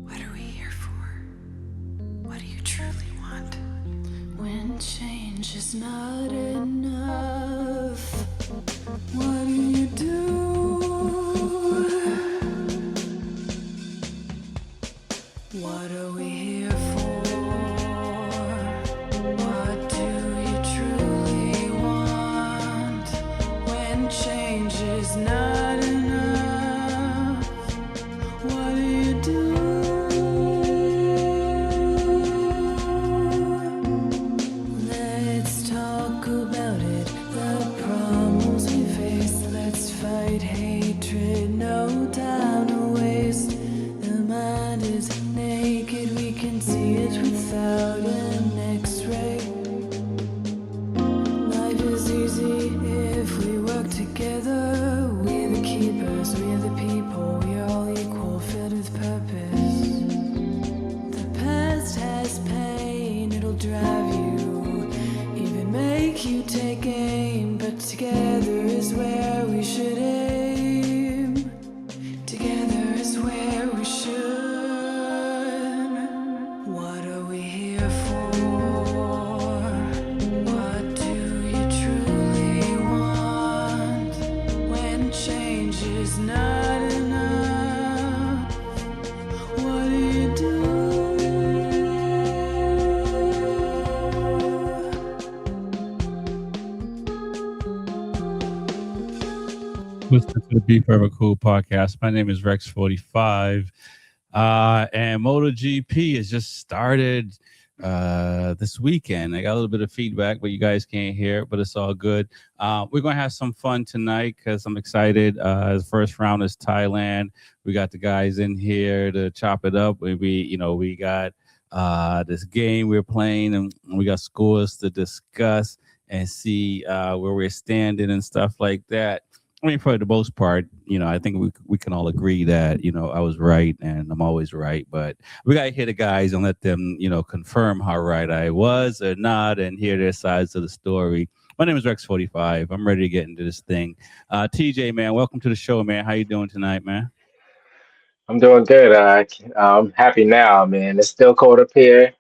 What are we here for? What do you truly want? When change is not enough, what do you do? What are we here for? What do you truly want? When change is not enough, what do you do? Let's talk about it, the problems we face. Let's fight hatred, no time to waste. The mind is naked, we can see it without an x-ray. Life is easy if we work together. We're the keepers, we're the people, we're all equal, filled with purpose. The past has pain, it'll drive you, even make you take aim. But together is where we should aim. Together is where we should. What are we here for? What do you truly want? When change is not enough, what do you do? Listen to the Be Forever Cool podcast. My name is Rex45. And MotoGP has just started this weekend. I got a little bit of feedback, but you guys can't hear it, but it's all good. We're going to have some fun tonight because I'm excited. The first round is Thailand. We got the guys in here to chop it up. We got this game we're playing, and we got scores to discuss and see where we're standing and stuff like that. I mean, for the most part, I think we can all agree that, I was right and I'm always right. But we got to hear the guys and let them, confirm how right I was or not and hear their sides of the story. My name is Rex45. I'm ready to get into this thing. TJ, man, welcome to the show, man. How you doing tonight, man? I'm doing good. I'm happy now, man. It's still cold up here.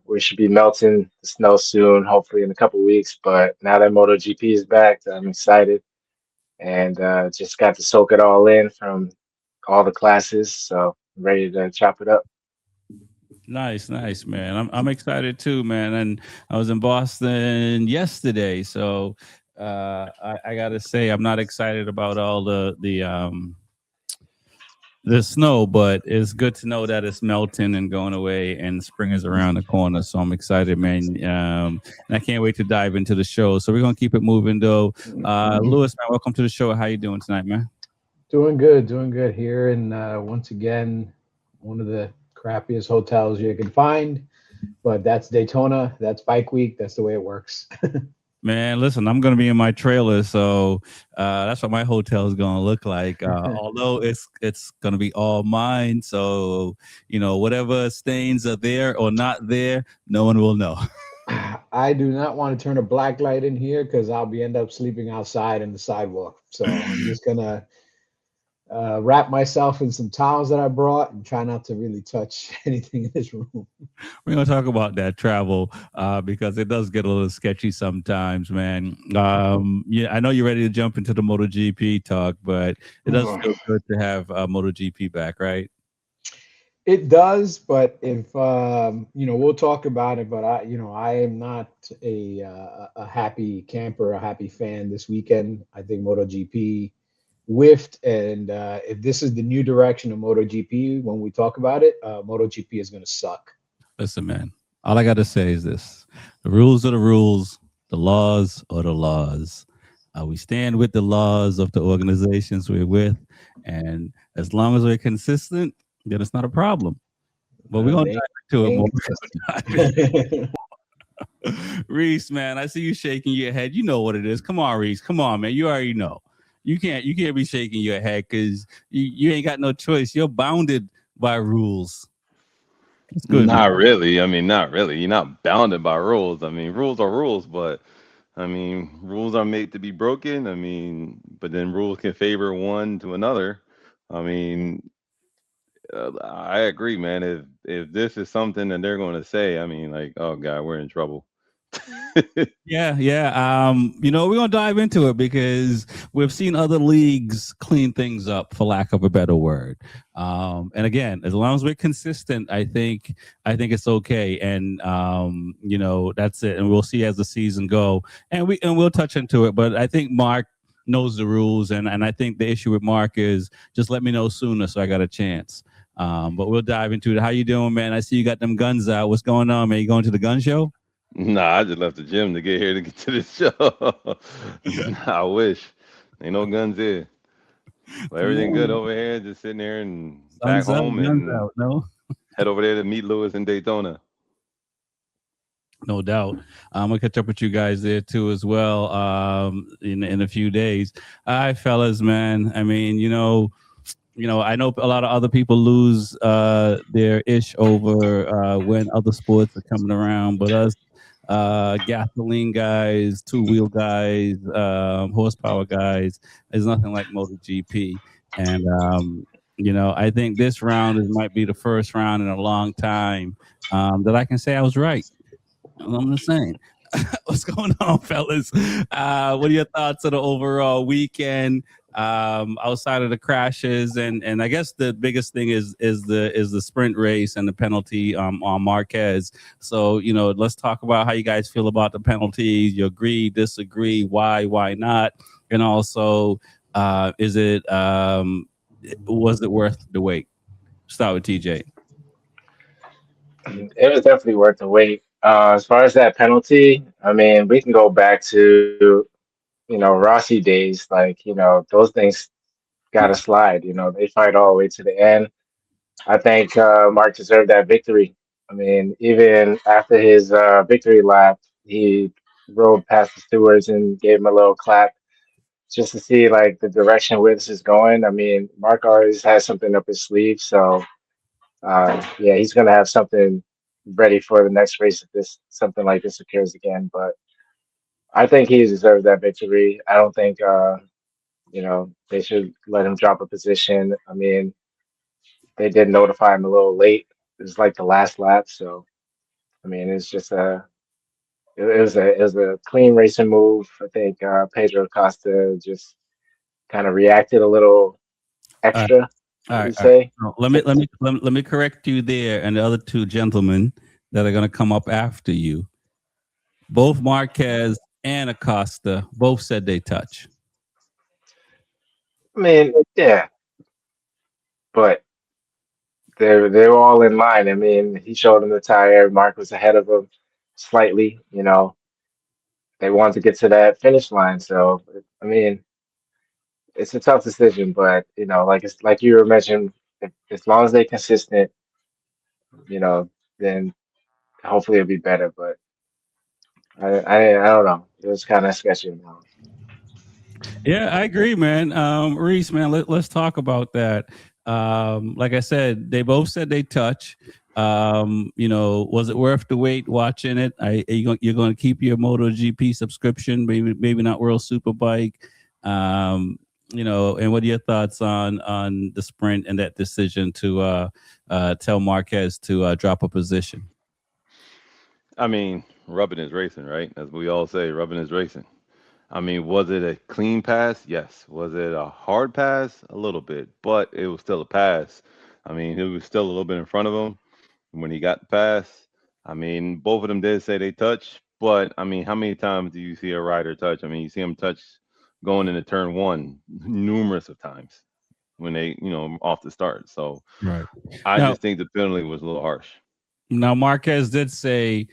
We should be melting the snow soon, hopefully in a couple weeks. But now that MotoGP is back, I'm excited and just got to soak it all in from all the classes. So I'm ready to chop it up. Nice, man. I'm excited too, man. And I was in Boston yesterday, so I gotta say I'm not excited about all the snow, but it's good to know that it's melting and going away and spring is around the corner. So I'm excited, man. And I can't wait to dive into the show. So we're going to keep it moving though. Lewis, man, welcome to the show. How you doing tonight, man? Doing good here. And once again, one of the crappiest hotels you can find, but that's Daytona. That's bike week. That's the way it works. Man, listen, I'm going to be in my trailer, so that's what my hotel is going to look like. Although it's going to be all mine, so whatever stains are there or not there, no one will know. I do not want to turn a black light in here because I'll end up sleeping outside in the sidewalk. So I'm just gonna wrap myself in some towels that I brought and try not to really touch anything in this room. We're going to talk about that travel because it does get a little sketchy sometimes, man. Yeah, I know you're ready to jump into the MotoGP talk, but it does feel good to have MotoGP back, right? It does, but if we'll talk about it. But I am not a happy camper, a happy fan this weekend. I think MotoGP whiffed, and if this is the new direction of MotoGP, when we talk about it, MotoGP is going to suck. Listen, man, all I got to say is this: the rules are the rules, the laws are the laws. We stand with the laws of the organizations we're with, and as long as we're consistent, then it's not a problem. But we're going to dive into it more. Reese, man, I see you shaking your head. You know what it is. Come on, Reese. Come on, man. You already know. You can't be shaking your head because you ain't got no choice. You're bounded by rules. It's good. Not really. I mean, not really. You're not bounded by rules. I mean, rules are rules, but I mean, rules are made to be broken. I mean, but then rules can favor one to another. I mean, I agree, man. If this is something that they're going to say, I mean, like, oh God, we're in trouble. Yeah, yeah. We're gonna dive into it because we've seen other leagues clean things up, for lack of a better word. And again, as long as we're consistent, I think it's okay. And that's it. And we'll see as the season go, and we'll touch into it. But I think Mark knows the rules, and I think the issue with Mark is just let me know sooner so I got a chance. But we'll dive into it. How you doing, man? I see you got them guns out. What's going on, man? You going to the gun show? Nah, I just left the gym to get here to get to this show. I wish. Ain't no guns here. But Come everything good on. over here. Just sitting there and back Sun's up, home guns and out. No, head over there to meet Lewis in Daytona. no doubt. I'm gonna catch up with you guys there too as well. In a few days. All right, fellas, man. I mean, I know a lot of other people lose their ish over when other sports are coming around, but us gasoline guys, two-wheel guys, horsepower guys, is nothing like MotoGP. And I think this round might be the first round in a long time that I can say I was right. I'm just saying. What's going on, fellas? What are your thoughts of the overall weekend? Outside of the crashes, and I guess the biggest thing is the sprint race and the penalty on Marquez. So let's talk about how you guys feel about the penalties. You agree, disagree, why not, and also is it was it worth the wait? Start with TJ. It was definitely worth the wait. As far as that penalty, I mean, we can go back to, Rossi days. Like, those things got to slide. They fight all the way to the end. I think Mark deserved that victory. I mean, even after his victory lap, he rode past the stewards and gave him a little clap just to see like the direction where this is going. I mean, Mark always has something up his sleeve, so yeah, he's gonna have something ready for the next race if this something like this occurs again. But I think he deserves that victory. I don't think they should let him drop a position. I mean, they did notify him a little late. It was like the last lap, so I mean, it's just it was a clean racing move. I think Pedro Acosta just kind of reacted a little All extra, I right, would all right. say. So let me correct you there, and the other two gentlemen that are going to come up after you. Both Marquez and Acosta both said they touch. I mean, yeah, but they were all in line. I mean, he showed him the tire. Mark was ahead of him slightly. They wanted to get to that finish line. So I mean, it's a tough decision, but like it's like you were mentioning, if, as long as they're consistent, you know, then hopefully it'll be better. But I don't know. It was kind of sketchy now. Yeah, I agree, man. Reese, man, let's talk about that. Like I said, they both said they touch. Was it worth the wait watching it? You're going to keep your MotoGP subscription, maybe not World Superbike. And what are your thoughts on the sprint and that decision to tell Marquez to drop a position? I mean, rubbing is racing, right? As we all say, rubbing is racing. I mean, was it a clean pass? Yes. Was it a hard pass? A little bit, but it was still a pass. I mean, he was still a little bit in front of him when he got the pass. I mean, both of them did say they touch, but I mean, how many times do you see a rider touch? I mean, you see him touch going into turn one numerous of times when they, off the start. So Right. I Now, just think the penalty was a little harsh. now Marquez did say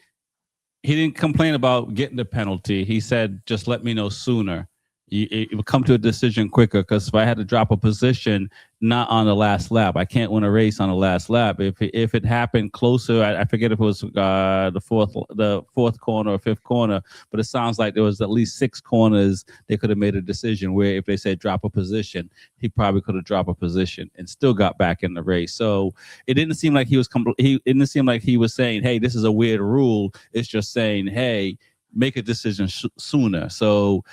he didn't complain about getting the penalty. He said, just let me know sooner. It would come to a decision quicker because if I had to drop a position, not on the last lap, I can't win a race on the last lap. If it happened closer, I forget if it was the fourth corner or fifth corner, but it sounds like there was at least 6 corners they could have made a decision where if they said drop a position, he probably could have dropped a position and still got back in the race. So it didn't seem like he was saying, hey, this is a weird rule. It's just saying, hey, make a decision sooner. So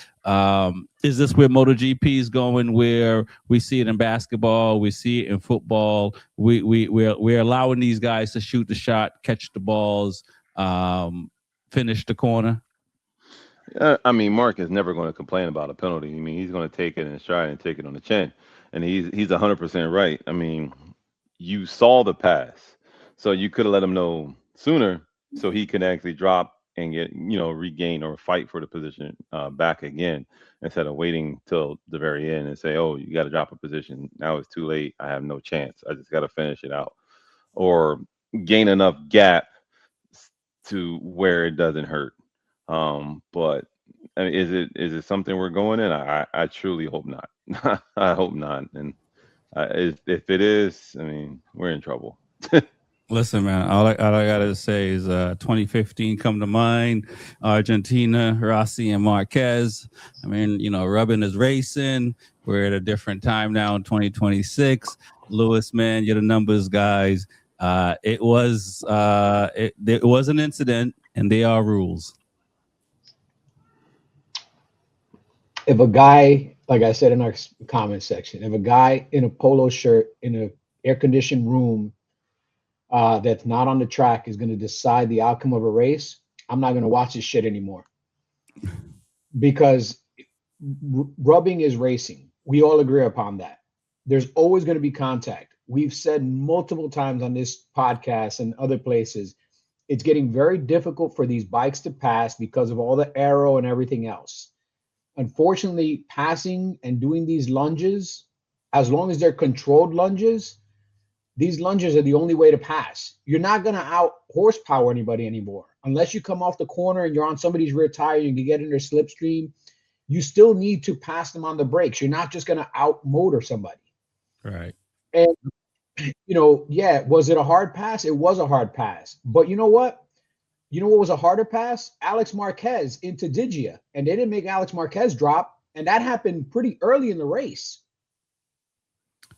is this where MotoGP is going, where we see it in basketball, we see it in football, we're allowing these guys to shoot the shot, catch the balls, finish the corner? I mean, Mark is never going to complain about a penalty. I mean, he's going to take it in stride and take it on the chin, and he's 100% right. I mean, you saw the pass, so you could have let him know sooner, so he can actually drop and get regain or fight for the position back again, instead of waiting till the very end and say, "Oh, you got to drop a position. Now it's too late. I have no chance. I just got to finish it out," or gain enough gap to where it doesn't hurt. But I mean, is it something we're going in? I truly hope not. I hope not. And if it is, I mean, we're in trouble. Listen, man, all I gotta say is 2015 come to mind. Argentina, Rossi and Marquez. I mean, Rubbin is racing. We're at a different time now in 2026. Lewis, man, you're the numbers guys. It was an incident, and they are rules. If a guy, like I said in our comment section, if a guy in a polo shirt in an air-conditioned room that's not on the track is going to decide the outcome of a race, I'm not going to watch this shit anymore. Because rubbing is racing. We all agree upon that. There's always going to be contact. We've said multiple times on this podcast and other places, it's getting very difficult for these bikes to pass because of all the aero and everything else. Unfortunately, passing and doing these lunges, as long as they're controlled lunges, these lunges are the only way to pass. You're not going to out horsepower anybody anymore. Unless you come off the corner and you're on somebody's rear tire, you can get in their slipstream. You still need to pass them on the brakes. You're not just going to out motor somebody. Right. And, was it a hard pass? It was a hard pass. But you know what? You know what was a harder pass? Alex Marquez into Digia. And they didn't make Alex Marquez drop. And that happened pretty early in the race.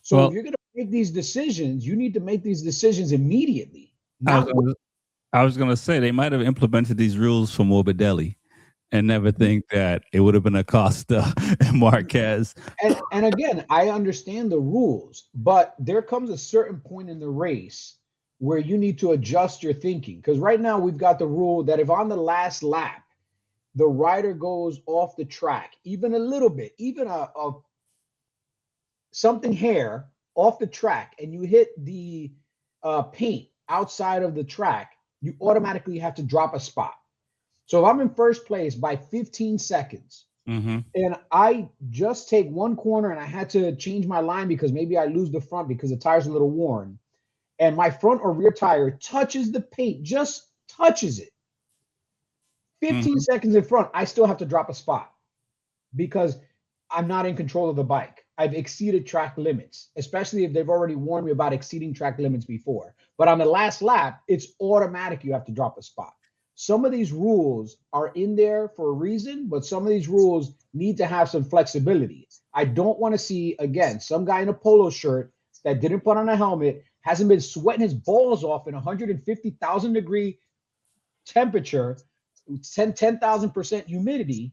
So if you're going to make these decisions, you need to make these decisions immediately. I was going to say, they might have implemented these rules for Morbidelli and never think that it would have been Acosta and Marquez. And again, I understand the rules, but there comes a certain point in the race where you need to adjust your thinking. Because right now we've got the rule that if on the last lap, the rider goes off the track, even a little bit, even a something hair off the track, and you hit the paint outside of the track, you automatically have to drop a spot. So if I'm in first place by 15 seconds, and I just take one corner and I had to change my line because maybe I lose the front because the tire's a little worn, and my front or rear tire touches the paint, just touches it, 15 seconds in front, I still have to drop a spot because I'm not in control of the bike. I've exceeded track limits, especially if they've already warned me about exceeding track limits before. But on the last lap, it's automatic. You have to drop a spot. Some of these rules are in there for a reason, but some of these rules need to have some flexibility. I don't want to see, again, some guy in a polo shirt that didn't put on a helmet, hasn't been sweating his balls off in 150,000 degree temperature, 10,000% humidity,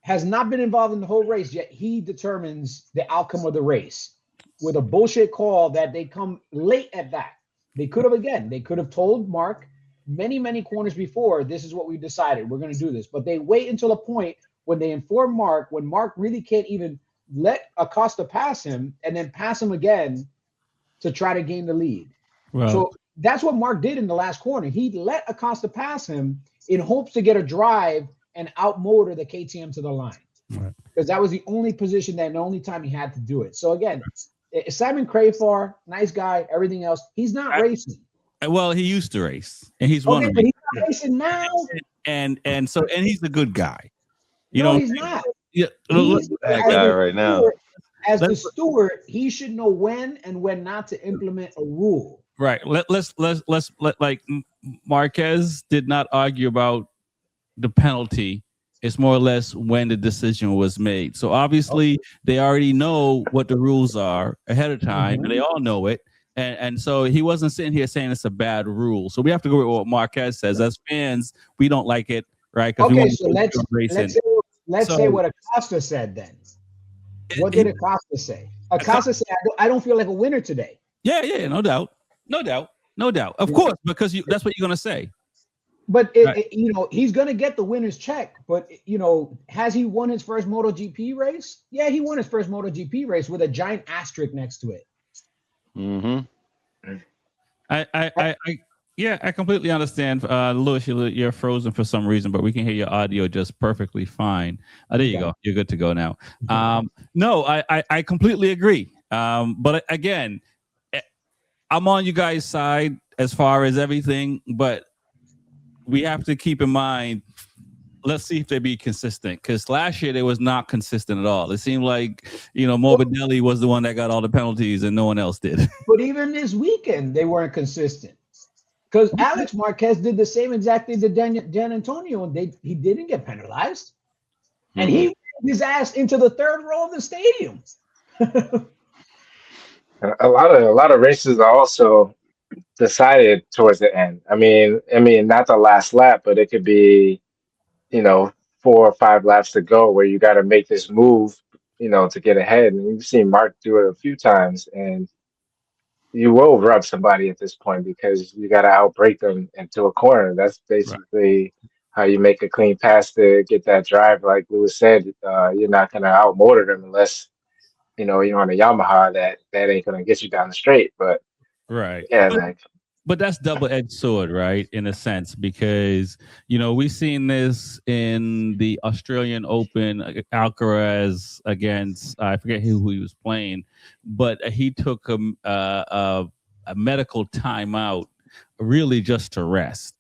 has not been involved in the whole race, yet he determines the outcome of the race with a bullshit call that they come late at that. They could have told Mark many corners before, this is what we decided, we're going to do this. But they wait until a point when they inform Mark, when Mark really can't even let Acosta pass him and then pass him again to try to gain the lead. Well, so that's what Mark did in the last corner. He let Acosta pass him in hopes to get a drive and outmotor the KTM to the line. Right. Because that was the only position that, and the only time he had to do it. So again, Simon Crafar, nice guy, everything else, he's not racing. Well, he used to race, and he's won. But he's not racing now. And he's a good guy. He's not. Yeah, he's that guy right now. As the steward, he should know when and when not to implement a rule. Right. Let's like Marquez did not argue about the penalty. It's more or less when the decision was made. So obviously they already know what the rules are ahead of time, and they all know it. And so he wasn't sitting here saying it's a bad rule. So we have to go with what Marquez says. As fans, we don't like it, right? Because we Okay, want so let's say what Acosta said then. What did Acosta say? Acosta said, I don't feel like a winner today. Yeah, no doubt. Of course, because that's what you're gonna say. But he's gonna get the winner's check. But has he won his first MotoGP race? Yeah, he won his first MotoGP race with a giant asterisk next to it. Mm-hmm. I completely understand. Lewis, you're frozen for some reason, but we can hear your audio just perfectly fine. There you go. You're good to go now. No, I completely agree. But again, I'm on you guys' side as far as everything, but we have to keep in mind, let's see if they be consistent, because last year they was not consistent at all. It seemed like Morbidelli was the one that got all the penalties and no one else did. But even this weekend they weren't consistent, because Alex Marquez did the same exact thing to Dan Antonio, and he didn't get penalized, and he ran his ass into the third row of the stadium. A lot of races are also decided towards the end. I mean, not the last lap, but it could be, 4 or 5 laps to go where you got to make this move, to get ahead. And you've seen Mark do it a few times, and you will rub somebody at this point because you got to outbreak them into a corner. That's basically how you make a clean pass to get that drive. Like Lewis said, you're not going to outmotor them unless you're on a Yamaha that ain't going to get you down the straight. But yeah, but that's double-edged sword, right? In a sense, because we've seen this in the Australian Open, Alcaraz against I forget who he was playing, but he took a medical timeout really just to rest,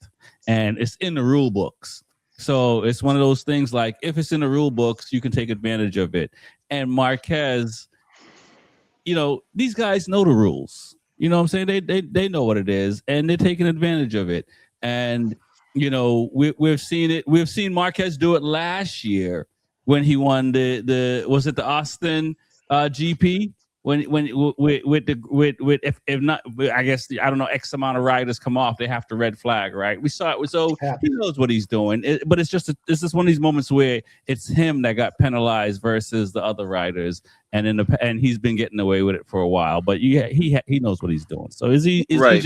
and it's in the rule books. So it's one of those things like if it's in the rule books, you can take advantage of it. And Marquez, these guys know the rules. You know what I'm saying? They know what it is, and they're taking advantage of it. And we've seen it. We've seen Marquez do it last year when he won the was it the Austin GP when if not, I guess I don't know, X amount of riders come off, they have to red flag, right? We saw it. So he knows what he's doing. But it's just one of these moments where it's him that got penalized versus the other riders, and he's been getting away with it for a while. But he knows what he's doing. So is he right?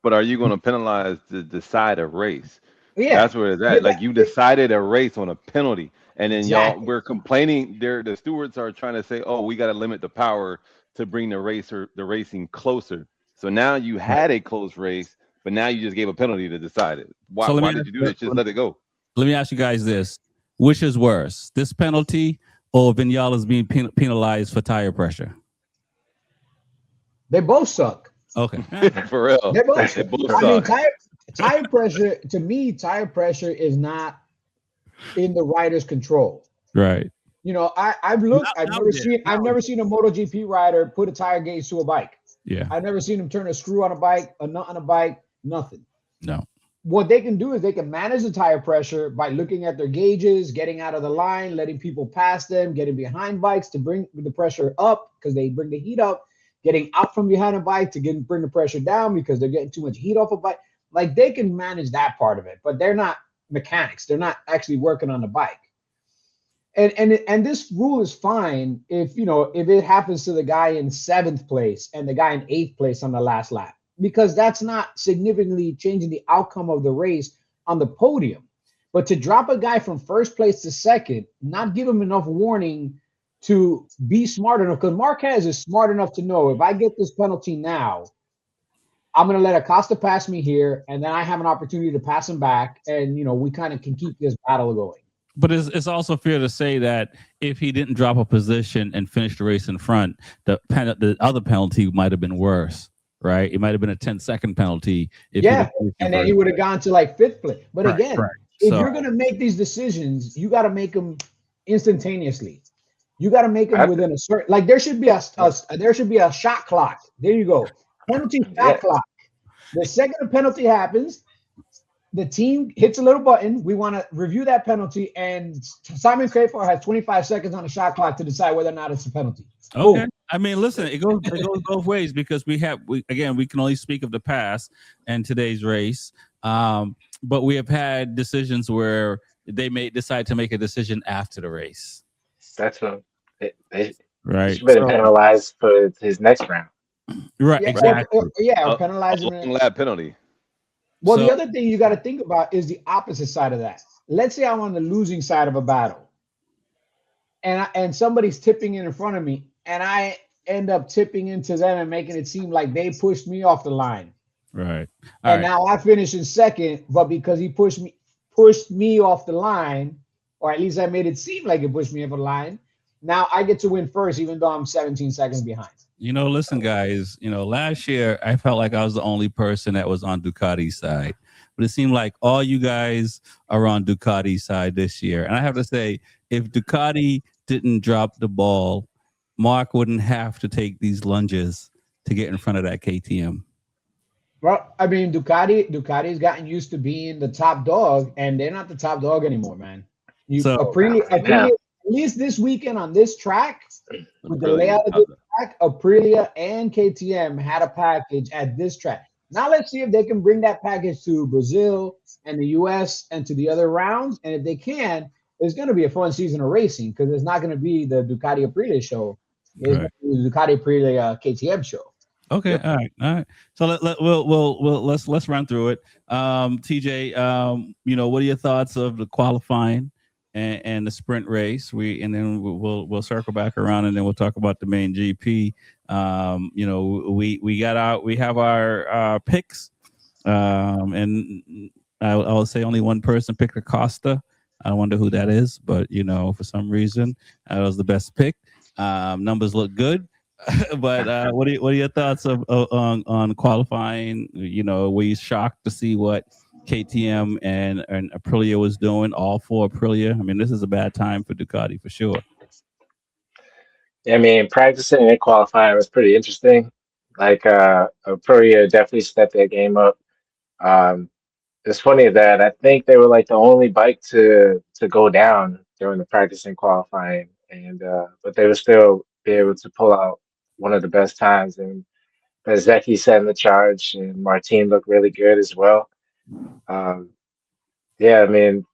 But are you going to penalize to decide a race? Yeah, that's where it's at. Like you decided a race on a penalty. And then we're complaining. The stewards are trying to say, "Oh, we got to limit the power to bring the racing closer." So now you had a close race, but now you just gave a penalty to decide it. Why did you do that? Just let it go. Let me ask you guys this: which is worse, this penalty or Vinales being penalized for tire pressure? They both suck. Okay, for real. They both suck. I mean, tire pressure. To me, tire pressure is not in the rider's control, right? I've never seen a MotoGP rider put a tire gauge to a bike. Yeah, I've never seen him turn a screw on a bike, a nut on a bike, nothing. No. What they can do is they can manage the tire pressure by looking at their gauges, getting out of the line, letting people pass them, getting behind bikes to bring the pressure up because they bring the heat up, getting out from behind a bike to bring the pressure down because they're getting too much heat off a bike. Like they can manage that part of it, but they're not mechanics. They're not actually working on the bike. And this rule is fine if it happens to the guy in 7th place and the guy in 8th place on the last lap, because that's not significantly changing the outcome of the race on the podium. But to drop a guy from 1st place to 2nd, not give him enough warning to be smart enough, because Marquez is smart enough to know if I get this penalty now, I'm going to let Acosta pass me here, and then I have an opportunity to pass him back, and we kind of can keep this battle going. But it's also fair to say that if he didn't drop a position and finish the race in front, the other penalty might have been worse, right? It might have been a 10-second penalty. And then he would have gone to like 5th place. But again, if you're going to make these decisions, you got to make them instantaneously. You got to make them within a certain, like there should be a shot clock. There you go. Penalty shot clock. The second a penalty happens, the team hits a little button. We want to review that penalty, and Simon Crayford has 25 seconds on the shot clock to decide whether or not it's a penalty. Okay. Boom. I mean, listen, it goes both ways because we can only speak of the past and today's race. But we have had decisions where they may decide to make a decision after the race. That's what they Right. should have been penalized for his next round. Right. Yeah, Exactly. or penalize a him. long lap penalty. Well, So- the other thing you got to think about is the opposite side of that. Let's say I'm on the losing side of a battle, and somebody's tipping in front of me, and I end up tipping into them and making it seem like they pushed me off the line. Right. And now I finish in second, but because he pushed me off the line, or at least I made it seem like it pushed me off the line. Now I get to win first, even though I'm 17 seconds behind. Listen, guys, last year I felt like I was the only person that was on Ducati's side, but it seemed like all you guys are on Ducati's side this year. And I have to say, if Ducati didn't drop the ball, Mark wouldn't have to take these lunges to get in front of that KTM. Well, I mean, Ducati's gotten used to being the top dog, and they're not the top dog anymore, man. Aprilia, at least this weekend on this track, with the layout of this track, Aprilia and KTM had a package at this track. Now let's see if they can bring that package to Brazil and the US and to the other rounds. And if they can, it's going to be a fun season of racing because it's not going to be the Ducati Aprilia show. It's going to be the Ducati Aprilia KTM show. Okay, all right. So let's run through it. TJ, what are your thoughts of the qualifying and the sprint race? We'll circle back around and then we'll talk about the main GP. We have our picks, and I'll say only one person picked Acosta. I wonder who that is, but for some reason that was the best pick. Numbers look good. But what are your thoughts on qualifying? Were you shocked to see what KTM and Aprilia was doing? All four Aprilia. I mean, this is a bad time for Ducati for sure. I mean, practicing and qualifying was pretty interesting. Like Aprilia definitely stepped their game up. It's funny that I think they were like the only bike to go down during the practice and qualifying, and but they would still be able to pull out one of the best times. And Bezzecchi setting the charge, and Martin looked really good as well. I mean,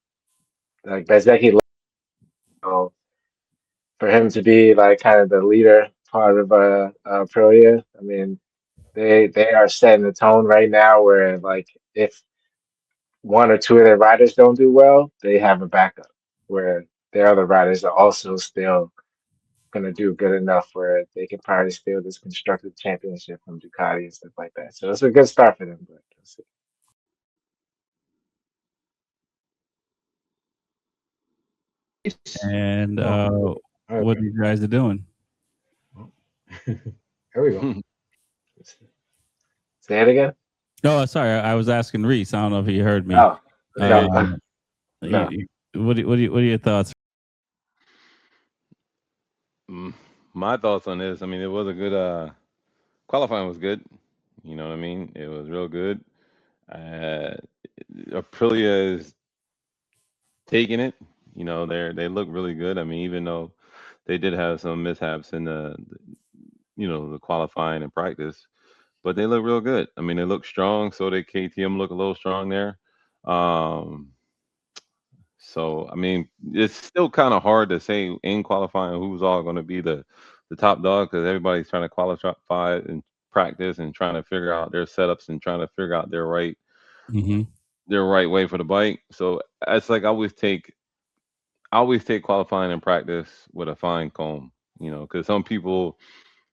like Bezzecchi, for him to be like kind of the leader part of Aprilia. I mean, they are setting the tone right now where like if one or two of their riders don't do well, they have a backup where their other riders are also still going to do good enough where they can probably steal this constructive championship from Ducati and stuff like that. So it's a good start for them. But let's see. And what you guys are doing? Here we go. Say it again. Oh, sorry, I was asking Reese. I don't know if you heard me. Oh, no. No. What are your thoughts? My thoughts on this. I mean, it was a good qualifying was good. You know what I mean? It was real good. Aprilia is taking it. They look really good. I mean, even though they did have some mishaps in the qualifying and practice, but they look real good. I mean, they look strong. So did KTM look a little strong there. So I mean, it's still kind of hard to say in qualifying who's all going to be the top dog because everybody's trying to qualify and practice and trying to figure out their setups and trying to figure out their right way for the bike. So it's like I always take qualifying and practice with a fine comb, because some people,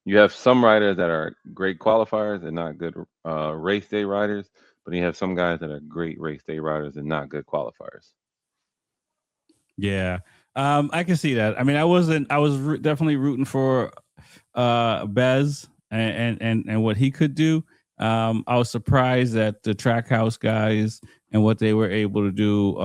you have some riders that are great qualifiers and not good race day riders, but you have some guys that are great race day riders and not good qualifiers. Yeah, I can see that. I mean, I was definitely rooting for Bez and what he could do. I was surprised at the Trackhouse guys and what they were able to do,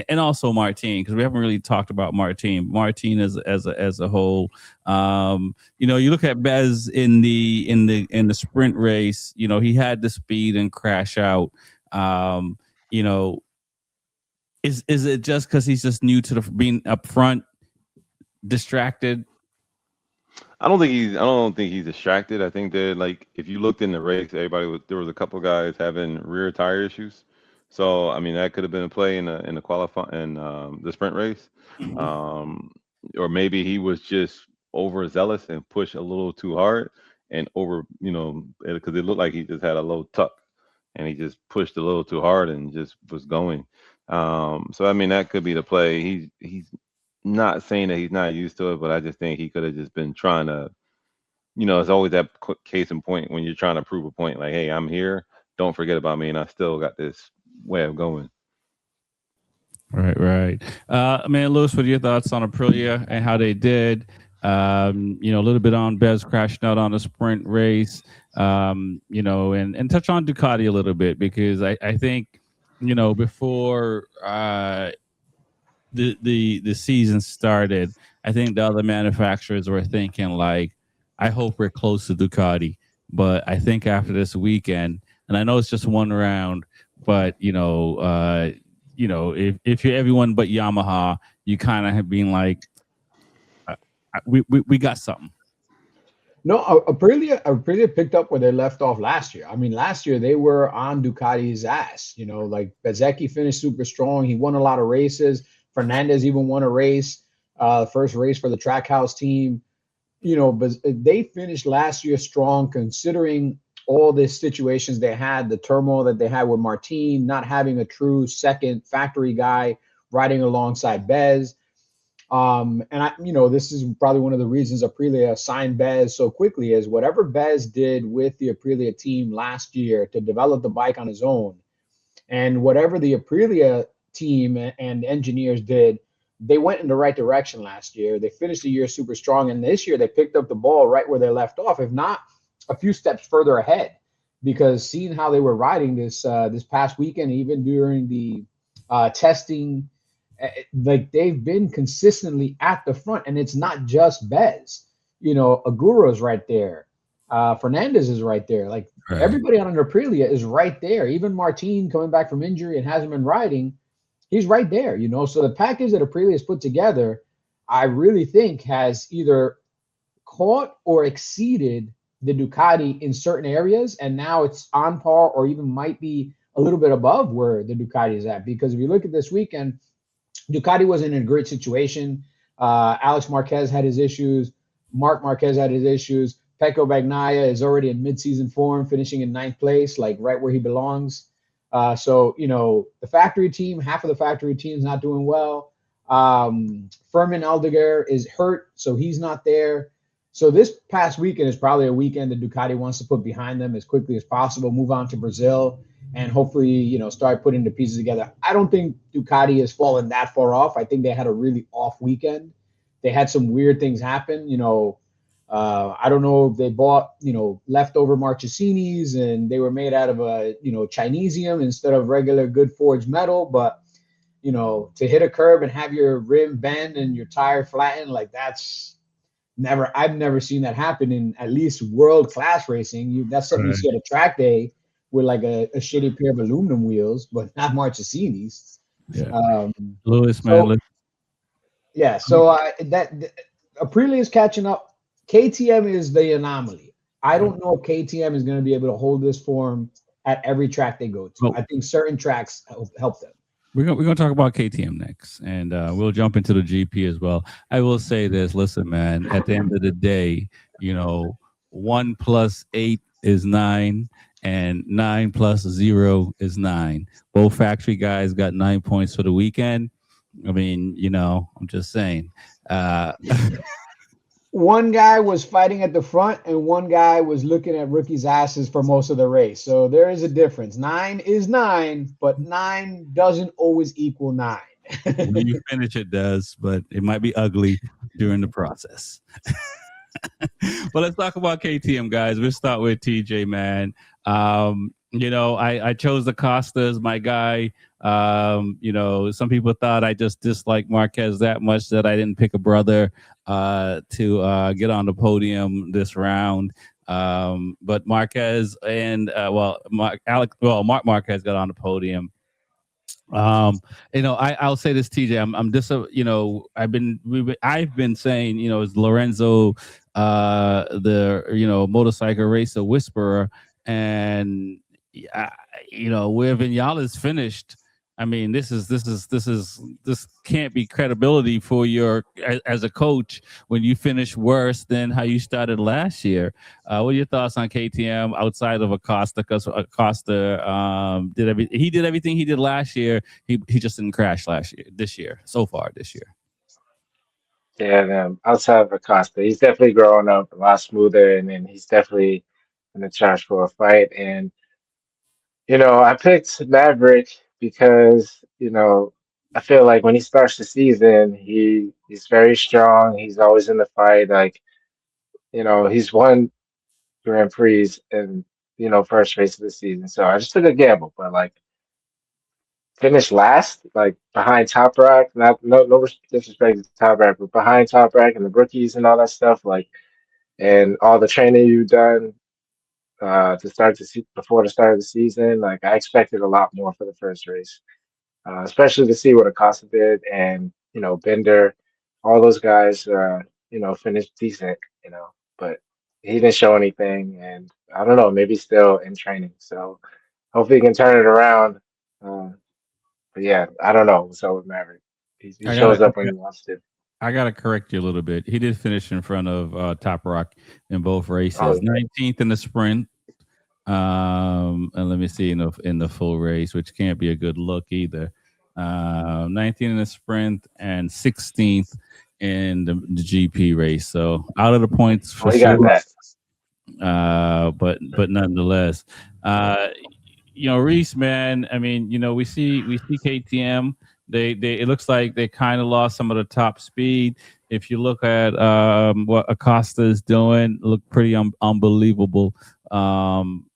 and also Martin, because we haven't really talked about Martin as a whole. You look at Bez in the sprint race. He had the speed and crash out. you know, is it just because he's just new to the being up front, distracted? I don't think he's distracted. I think that like if you looked in the race, there was a couple guys having rear tire issues. So I mean that could have been a play in the qualify in the sprint race, um, or maybe he was just overzealous and pushed a little too hard and over because it looked like he just had a low tuck and he just pushed a little too hard and just was going. So I mean that could be the play. He's not saying that he's not used to it, but I just think he could have just been trying to, it's always that case in point when you're trying to prove a point, like, hey, I'm here. Don't forget about me, and I still got this way of going. Right. Man, Lewis, what are your thoughts on Aprilia and how they did? A little bit on Bez crashing out on the sprint race, and touch on Ducati a little bit because I think, before the season started, I think the other manufacturers were thinking like, I hope we're close to Ducati. But I think after this weekend, and I know it's just one round, but if you're everyone but Yamaha, you kind of have been like, we got something. No, Aprilia picked up where they left off last year. I mean, last year they were on Ducati's ass. Like Bezzecchi finished super strong. He won a lot of races. Fernandez even won a race, first race for the Trackhouse team. But they finished last year strong considering all the situations they had, the turmoil that they had with Martin, not having a true second factory guy riding alongside Bez. This is probably one of the reasons Aprilia signed Bez so quickly is whatever Bez did with the Aprilia team last year to develop the bike on his own, and whatever the Aprilia team and engineers did, they went in the right direction last year. They finished the year super strong, and this year they picked up the ball right where they left off, if not a few steps further ahead. Because seeing how they were riding this past weekend, even during the testing, like they've been consistently at the front, and it's not just Bez. Aguro's right there. Fernandez is right there. Like Right. Everybody on Aprilia is right there. Even Martin coming back from injury and hasn't been riding, he's right there. So the package that Aprilia has put together, I really think has either caught or exceeded the Ducati in certain areas, and now it's on par or even might be a little bit above where the Ducati is at. Because if you look at this weekend, Ducati wasn't in a great situation. Alex Marquez had his issues. Marc Marquez had his issues. Pecco Bagnaia is already in midseason form, finishing in 9th place, like right where he belongs. So the factory team, half of the factory team is not doing well. Fermin Aldeguer is hurt, so he's not there. So this past weekend is probably a weekend that Ducati wants to put behind them as quickly as possible, move on to Brazil, and hopefully, start putting the pieces together. I don't think Ducati has fallen that far off. I think they had a really off weekend. They had some weird things happen. I don't know if they bought, leftover Marchesinis and they were made out of a, Chinesium instead of regular good forged metal. But, to hit a curb and have your rim bend and your tire flatten, like I've never seen that happen in at least world-class racing. That's something you see at a track day with like a shitty pair of aluminum wheels, but not Marchesinis. Yeah. Lewis, man. So Aprilia is catching up. KTM is the anomaly. I don't know if KTM is going to be able to hold this form at every track they go to. I think certain tracks help them. We're gonna talk about KTM next, and we'll jump into the GP as well. I will say this: listen, man. At the end of the day, 1 + 8 is 9, and 9 + 0 is 9. Both factory guys got 9 points for the weekend. I mean, I'm just saying. One guy was fighting at the front and one guy was looking at rookies' asses for most of the race. So there is a difference. 9 is 9, but 9 doesn't always equal 9. When you finish, it does, but it might be ugly during the process. But let's talk about KTM, guys. We'll start with TJ, man. I chose the Costas, my guy. Some people thought I just disliked Marquez that much that I didn't pick a brother to get on the podium this round. But Marquez and Marc Marquez got on the podium. I'll say this, TJ. I'm just, I've been saying, is Lorenzo, the motorcycle racer whisperer, and uh, where Vinales finished. I mean, this can't be credibility for your as a coach when you finish worse than how you started last year. What are your thoughts on KTM outside of Acosta? Because Acosta he did everything he did last year. He just didn't crash this year, so far this year. Yeah, outside of Acosta, he's definitely growing up a lot smoother, and then he's definitely in the charge for a fight. And I picked Maverick because I feel like when he starts the season, he's very strong. He's always in the fight. Like he's won Grand Prix in first race of the season. So I just took a gamble, but like finished last, like behind Top Rock. Not no disrespect to Top Rock, but behind Top Rock and the rookies and all that stuff. Like and all the training you've done to start before the start of the season. Like I expected a lot more for the first race, especially to see what Acosta did and Bender, all those guys. Finished decent. But he didn't show anything, and I don't know. Maybe still in training. So hopefully he can turn it around. Uh, but yeah, I don't know. So with Maverick, he I gotta, shows up when he wants to. I gotta correct you a little bit. He did finish in front of Top Rock in both races. Oh, 19th in the sprint. And let me see in the full race, which can't be a good look either. 19th in the sprint and 16th in the GP race. So out of the points for he got sure. that. But nonetheless, Reese, man. I mean, we see KTM. They it looks like they kind of lost some of the top speed. If you look at what Acosta is doing, look pretty unbelievable.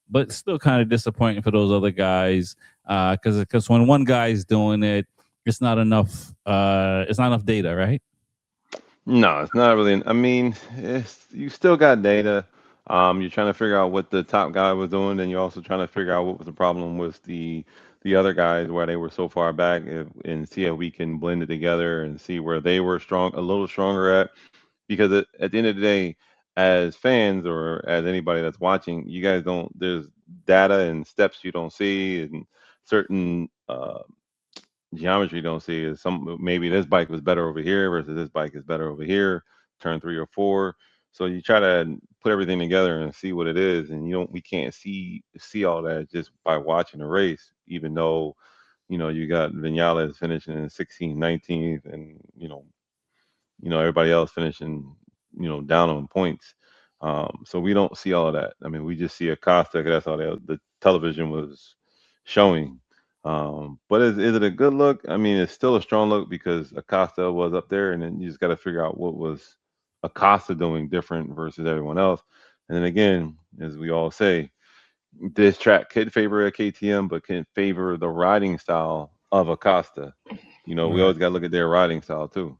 But still kind of disappointing for those other guys because when one guy is doing it, it's not enough. It's not enough data, right? No, it's not really. I mean, you still got data. You're trying to figure out what the top guy was doing, and you're also trying to figure out what was the problem with the other guys, why they were so far back, and see if we can blend it together and see where they were a little stronger at. Because at the end of the day, as fans or as anybody that's watching, you guys don't. There's data and steps you don't see, and certain geometry you don't see is maybe this bike was better over here versus this bike is better over here, turn 3 or 4. So you try to put everything together and see what it is, and we can't see all that just by watching the race, even though you got Vinales finishing in 16th, 19th, and everybody else finishing down on points. So we don't see all of that. I mean, we just see Acosta. That's all the television was showing. But is it a good look? I mean, it's still a strong look because Acosta was up there, and then you just got to figure out what was Acosta doing different versus everyone else. And then again, as we all say, this track could favor a KTM, but can favor the riding style of Acosta. We always got to look at their riding style too.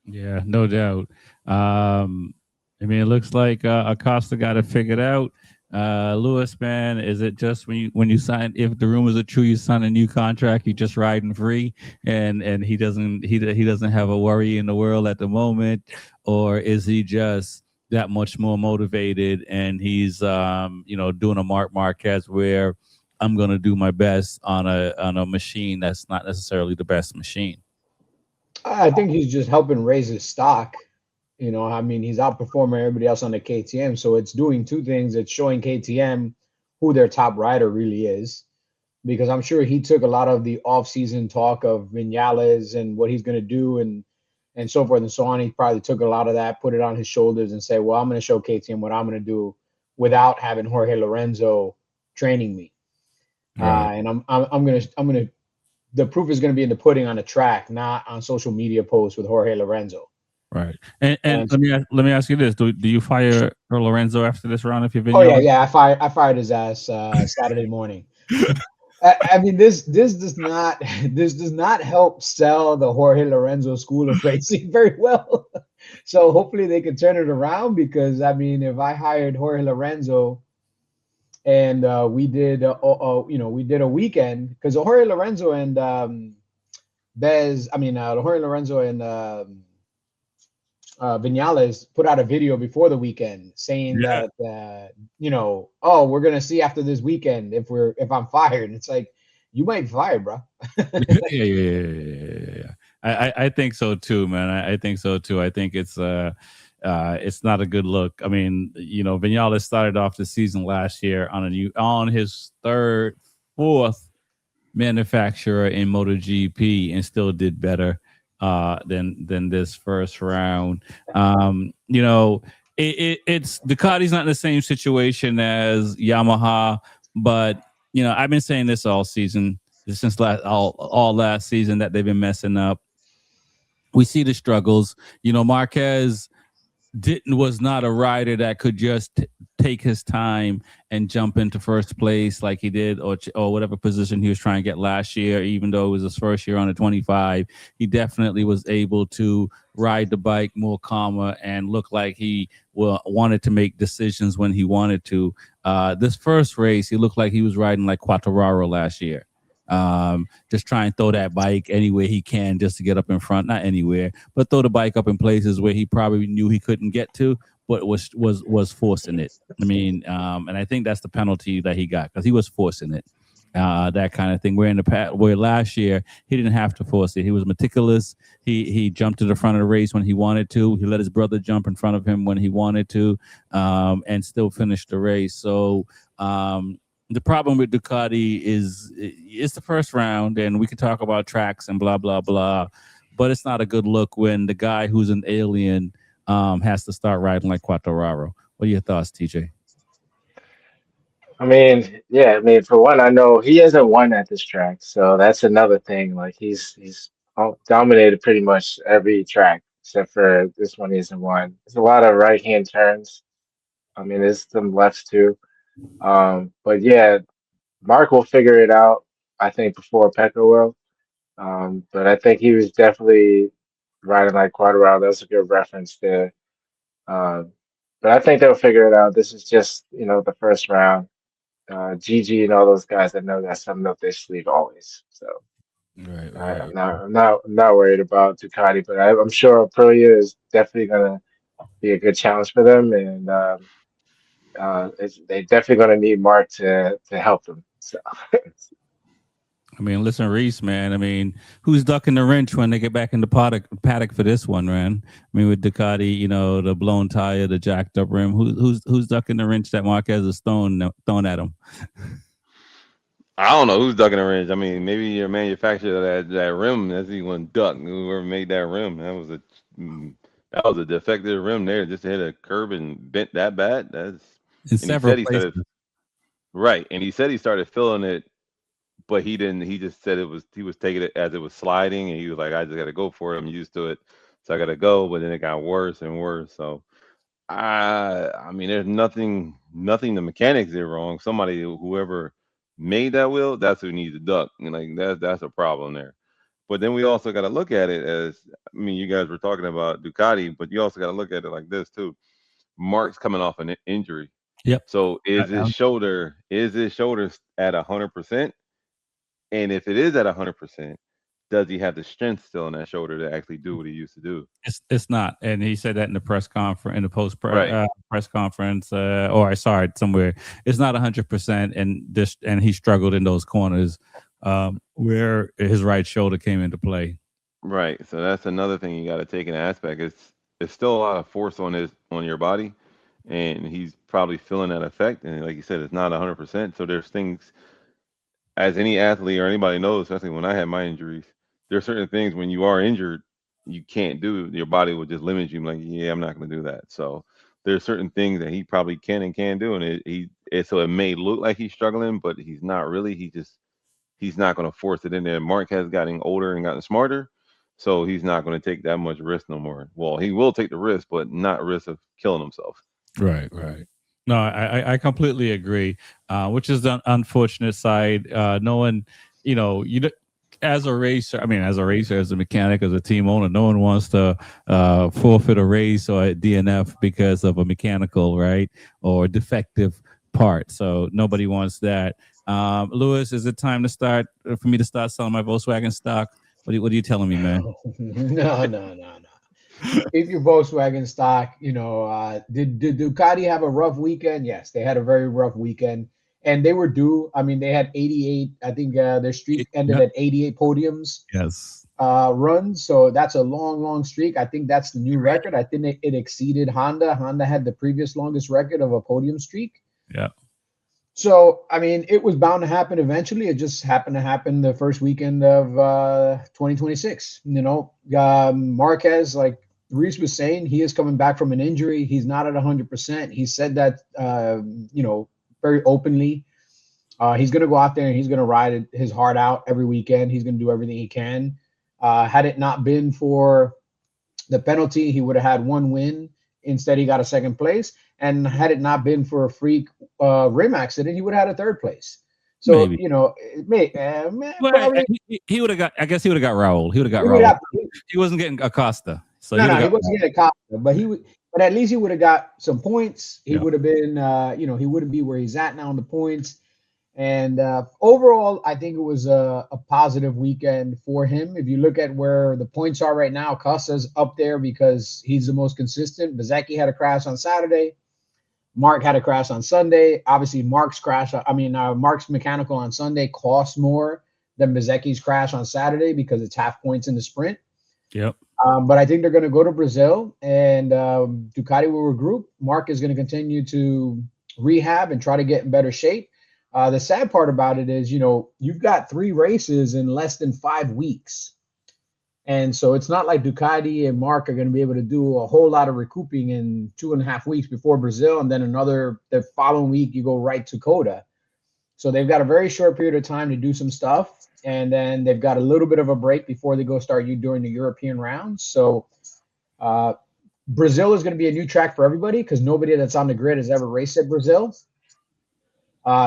Yeah, no doubt. I mean, it looks like Acosta got it figured out. Lewis, man, is it just when you sign? If the rumors are true, you sign a new contract, you just riding free, and he doesn't have a worry in the world at the moment, or is he just that much more motivated and he's doing a Marc Marquez where I'm gonna do my best on a machine that's not necessarily the best machine? I think he's just helping raise his stock. I mean, he's outperforming everybody else on the KTM. So it's doing two things. It's showing KTM who their top rider really is, because I'm sure he took a lot of the off-season talk of Vinales and what he's going to do and so forth and so on. He probably took a lot of that, put it on his shoulders and say, well, I'm going to show KTM what I'm going to do without having Jorge Lorenzo training me. Right. And I'm going to, the proof is going to be in the pudding on the track, not on social media posts with Jorge Lorenzo. Right. And let me ask you this: Do you fire Lorenzo after this round if you've been? Oh yeah. I fired his ass Saturday morning. I mean, this does not help sell the Jorge Lorenzo school of racing very well. So hopefully they can turn it around, because I mean, if I hired Jorge Lorenzo and we did we did a weekend because Jorge Lorenzo and Jorge Lorenzo and Vinales put out a video before the weekend saying that we're gonna see after this weekend if I'm fired. It's like, you might be fired, bro. Yeah. I think so too, man. I think so too. I think it's not a good look. I mean, Vinales started off the season last year on his fourth manufacturer in MotoGP and still did better than this first round. It's Ducati's not in the same situation as Yamaha, but I've been saying this all season, since all last season, that they've been messing up. We see the struggles. Marquez was not a rider that could just take his time and jump into first place like he did, or whatever position he was trying to get last year. Even though it was his first year on the 25, he definitely was able to ride the bike more calmer and look like he wanted to make decisions when he wanted to. This first race, he looked like he was riding like Quartararo last year. Just try and throw that bike anywhere he can just to get up in front. Not anywhere, but throw the bike up in places where he probably knew he couldn't get to, but was forcing it. I mean, and I think that's the penalty that he got, because he was forcing it. That kind of thing. Where last year he didn't have to force it. He was meticulous. He jumped to the front of the race when he wanted to. He let his brother jump in front of him when he wanted to, and still finished the race. So the problem with Ducati is it's the first round, and we can talk about tracks and blah, blah, blah, but it's not a good look when the guy who's an alien has to start riding like Quartararo. What are your thoughts, TJ? I mean, for one, I know he hasn't won at this track, so that's another thing. Like he's dominated pretty much every track except for this one. He hasn't won. There's a lot of right hand turns. I mean, there's some lefts too. But yeah, Mark will figure it out, I think, before Pecco will. But I think he was definitely riding like Quartararo. That's a good reference there. But I think they'll figure it out. This is just, the first round. Gigi and all those guys, I know got something up their sleeve always. So Right. I'm not worried about Ducati, but I'm sure Aprilia is definitely gonna be a good challenge for them, and they definitely gonna need Mark to help them. So I mean, listen, Reese, man. I mean, who's ducking the wrench when they get back in the paddock for this one, man? I mean, with Ducati, the blown tire, the jacked up rim. Who's ducking the wrench that Marquez is thrown at him? I don't know who's ducking the wrench. I mean, maybe your manufacturer that rim, that's the one duck. Whoever made that rim, that was a defective rim there. Just to hit a curb and bent that bad. In several places. Right, and he said he started feeling it, but he didn't. He just said he was taking it as it was sliding, and he was like, I just got to go for it. I'm used to it, so I got to go. But then it got worse and worse. So I mean, there's nothing the mechanics did wrong. Whoever made that wheel, that's who needs to duck. And like that's a problem there. But then we also got to look at it as, I mean, you guys were talking about Ducati, but you also got to look at it like this too. Mark's coming off an injury. Yep. So is his shoulder at 100%? And if it is at 100%, does he have the strength still in that shoulder to actually do what he used to do? It's not, and he said that in the press conference, in the press conference, or I saw it somewhere. It's not 100%, and he struggled in those corners where his right shoulder came into play. Right. So that's another thing you got to take in aspect. It's still a lot of force on your body, and he's probably feeling that effect. And like you said, it's not 100%. So there's things, as any athlete or anybody knows, especially when I had my injuries, there are certain things when you are injured, you can't do. Your body will just limit you. Like, yeah, I'm not going to do that. So there's certain things that he probably can and can't do, and so it may look like he's struggling, but he's not really. He's not going to force it in there. Mark has gotten older and gotten smarter, so he's not going to take that much risk no more. Well, he will take the risk, but not risk of killing himself. Right. No, I completely agree, which is the unfortunate side. Knowing, as a racer, as a mechanic, as a team owner, no one wants to forfeit a race or a DNF because of a mechanical, right, or defective apart. So nobody wants that. Lewis, is it time to start for me to start selling my Volkswagen stock? What are you telling me, man? No. Keep your Volkswagen stock. Did Ducati have a rough weekend? Yes, they had a very rough weekend, and they were due. I mean, they had 88. I think their streak ended at 88 podiums. Yes. Runs. So that's a long streak. I think that's the new record. I think it exceeded Honda. Honda had the previous longest record of a podium streak. Yeah. So, I mean, it was bound to happen eventually. It just happened to happen the first weekend of 2026. Marquez, like Reese was saying, he is coming back from an injury. He's not at 100%. He said that, very openly. He's going to go out there and he's going to ride his heart out every weekend. He's going to do everything he can. Had it not been for the penalty, he would have had one win. Instead, he got a second place. And had it not been for a freak rim accident, he would have had a third place. So, Maybe. He would have got. I guess he would have got Raul. He would have got Raul. He wasn't getting Acosta. So he wasn't getting Acosta. But at least he would have got some points. He would have been, he wouldn't be where he's at now in the points. And overall, I think it was a positive weekend for him. If you look at where the points are right now, Acosta's up there because he's the most consistent. Bezzecchi had a crash on Saturday. Mark had a crash on Sunday. Obviously, Mark's mechanical on Sunday cost more than Bezzecchi's crash on Saturday because it's half points in the sprint. Yep. But I think they're going to go to Brazil and Ducati will regroup. Mark is going to continue to rehab and try to get in better shape. The sad part about it is, you've got 3 races in less than 5 weeks. And so it's not like Ducati and Mark are going to be able to do a whole lot of recouping in 2.5 weeks before Brazil. And then the following week, you go right to Coda. So they've got a very short period of time to do some stuff. And then they've got a little bit of a break before they go start doing the European rounds. So Brazil is going to be a new track for everybody because nobody that's on the grid has ever raced at Brazil.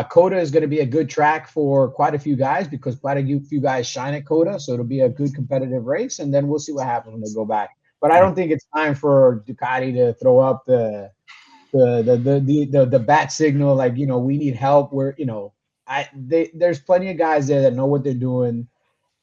Coda is going to be a good track for quite a few guys because quite a few guys shine at Coda. So it'll be a good competitive race. And then we'll see what happens when they go back. But I don't think it's time for Ducati to throw up the bat signal. Like, we need help. There's plenty of guys there that know what they're doing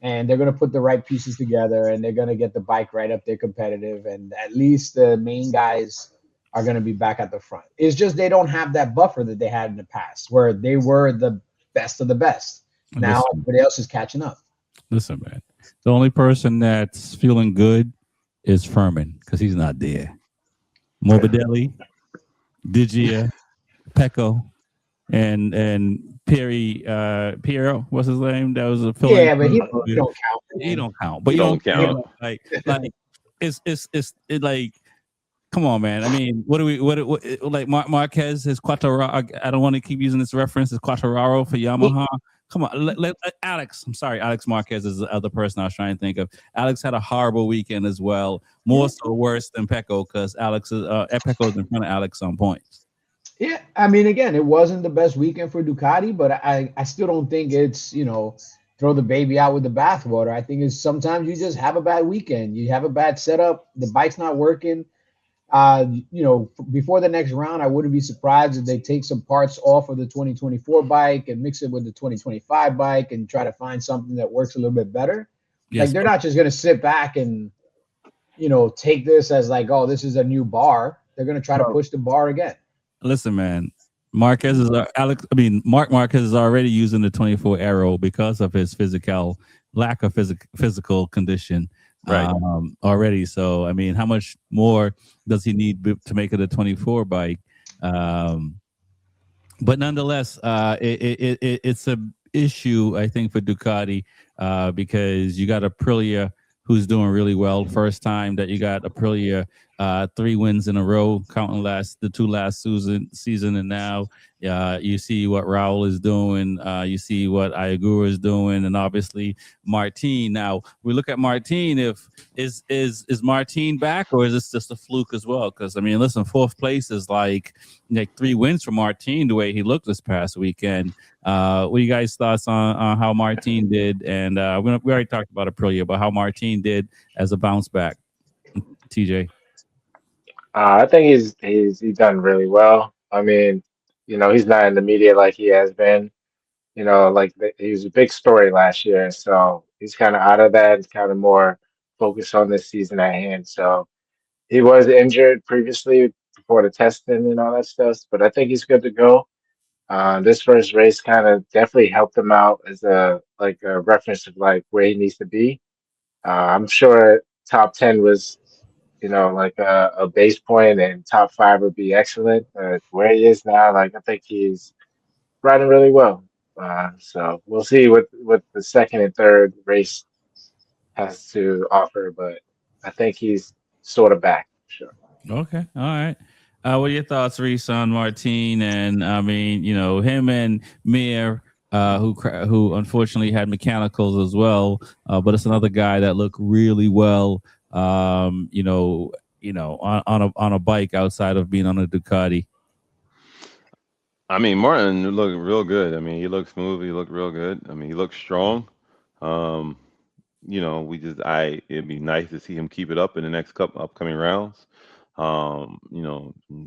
and they're going to put the right pieces together and they're going to get the bike right up there competitive. And at least the main guys are going to be back at the front. It's just they don't have that buffer that they had in the past where they were the best of the best. Now everybody else is catching up. Listen, man. The only person that's feeling good is Furman because he's not there. Morbidelli, Digia, Pecco, and Piero, what's his name? That was a filling. Yeah, but he don't count. He don't count. But you don't count. Like it's like, come on, man. I mean, what like Marquez, his Quartararo. I don't want to keep using this reference. His Quartararo for Yamaha. Come on, Alex. I'm sorry, Alex Marquez is the other person I was trying to think of. Alex had a horrible weekend as well, more so worse than Pecco because Pecco is in front of Alex on points. Yeah, I mean, again, it wasn't the best weekend for Ducati, but I still don't think it's throw the baby out with the bathwater. I think it's sometimes you just have a bad weekend. You have a bad setup. The bike's not working. Before the next round, I wouldn't be surprised if they take some parts off of the 2024 bike and mix it with the 2025 bike and try to find something that works a little bit better. Yes, like they're not just going to sit back and, take this as like, oh, this is a new bar. They're going to try to push the bar again. Listen, man, Mark Marquez is already using the 24 Aero because of his lack of physical condition. Right. Already. So, I mean, how much more does he need to make it a 24 bike? But nonetheless, it's a issue, I think, for Ducati because you got Aprilia who's doing really well. First time that you got Aprilia 3 wins in a row, counting the 2 last season, and now you see what Raul is doing, you see what Ayagura is doing, and obviously Martin. Now we look at Martin. If is Martin back, or is this just a fluke as well? Because I mean, listen, 4th place is like 3 wins for Martin the way he looked this past weekend. What are you guys' thoughts on how Martin did? And we already talked about Aprilia, but how Martin did as a bounce back. TJ. I think he's done really well. I mean, he's not in the media like he has been. Like he was a big story last year, so he's kind of out of that. He's kind of more focused on this season at hand. So he was injured previously before the testing and all that stuff, but I think he's good to go. This first race kind of definitely helped him out as a reference of like where he needs to be. I'm sure top 10 was like a base point, and top 5 would be excellent. Where he is now, like I think he's riding really well. So we'll see what the second and third race has to offer, but I think he's sort of back. Sure. Okay, all right. What are your thoughts, Reese, on Martin? And I mean, him and Mir, who unfortunately had mechanicals as well, but it's another guy that looked really well. On a bike outside of being on a Ducati. I mean, Martin looked real good. I mean, he looked smooth. He looked real good. I mean, he looked strong. Um, it'd be nice to see him keep it up in the next couple upcoming rounds.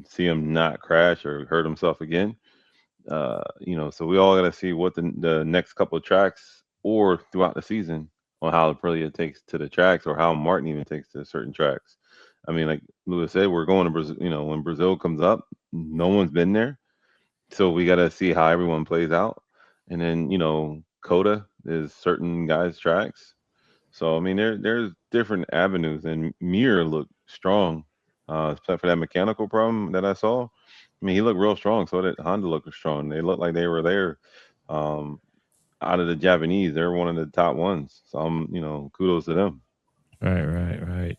See him not crash or hurt himself again. So we all got to see what the next couple of tracks or throughout the season on how Aprilia takes to the tracks or how Martin even takes to certain tracks. I mean, like Lewis said, we're going to Brazil. When Brazil comes up, no one's been there, so we got to see how everyone plays out. And then Coda is certain guys' tracks. So I mean, there's different avenues, and Mir looked strong, except for that mechanical problem that I saw. I mean, he looked real strong. So did Honda looked strong. They looked like they were there. Out of the Japanese, they're one of the top ones. So kudos to them. Right.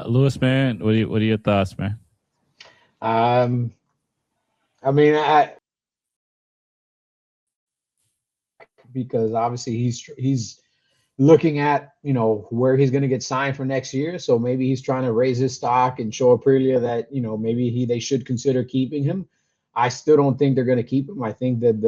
Lewis, man, what are your thoughts, man? I mean, because obviously he's looking at where he's going to get signed for next year, so maybe he's trying to raise his stock and show Aprilia that maybe they should consider keeping him. I still don't think they're going to keep him. I think that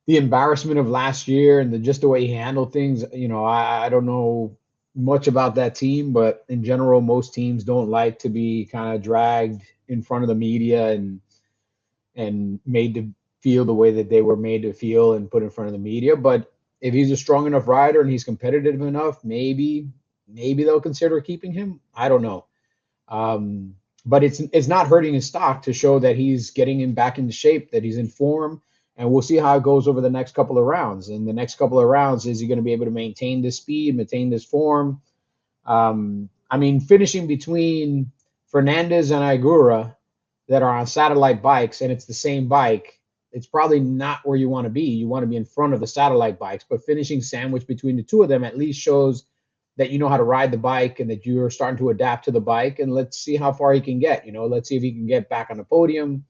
the embarrassment of last year and just the way he handled things, I don't know much about that team, but in general, most teams don't like to be kind of dragged in front of the media and made to feel the way that they were made to feel and put in front of the media. But if he's a strong enough rider and he's competitive enough, maybe they'll consider keeping him. I don't know. But it's not hurting his stock to show that he's getting him back into shape, that he's in form, and we'll see how it goes over the next couple of rounds. And the next couple of rounds, is he going to be able to maintain this speed, maintain this form? I mean, finishing between Fernandez and Igura that are on satellite bikes, and it's the same bike, it's probably not where you want to be. You want to be in front of the satellite bikes, but finishing sandwiched between the two of them at least shows that you know how to ride the bike and that you're starting to adapt to the bike. And let's see how far he can get. Let's see if he can get back on the podium.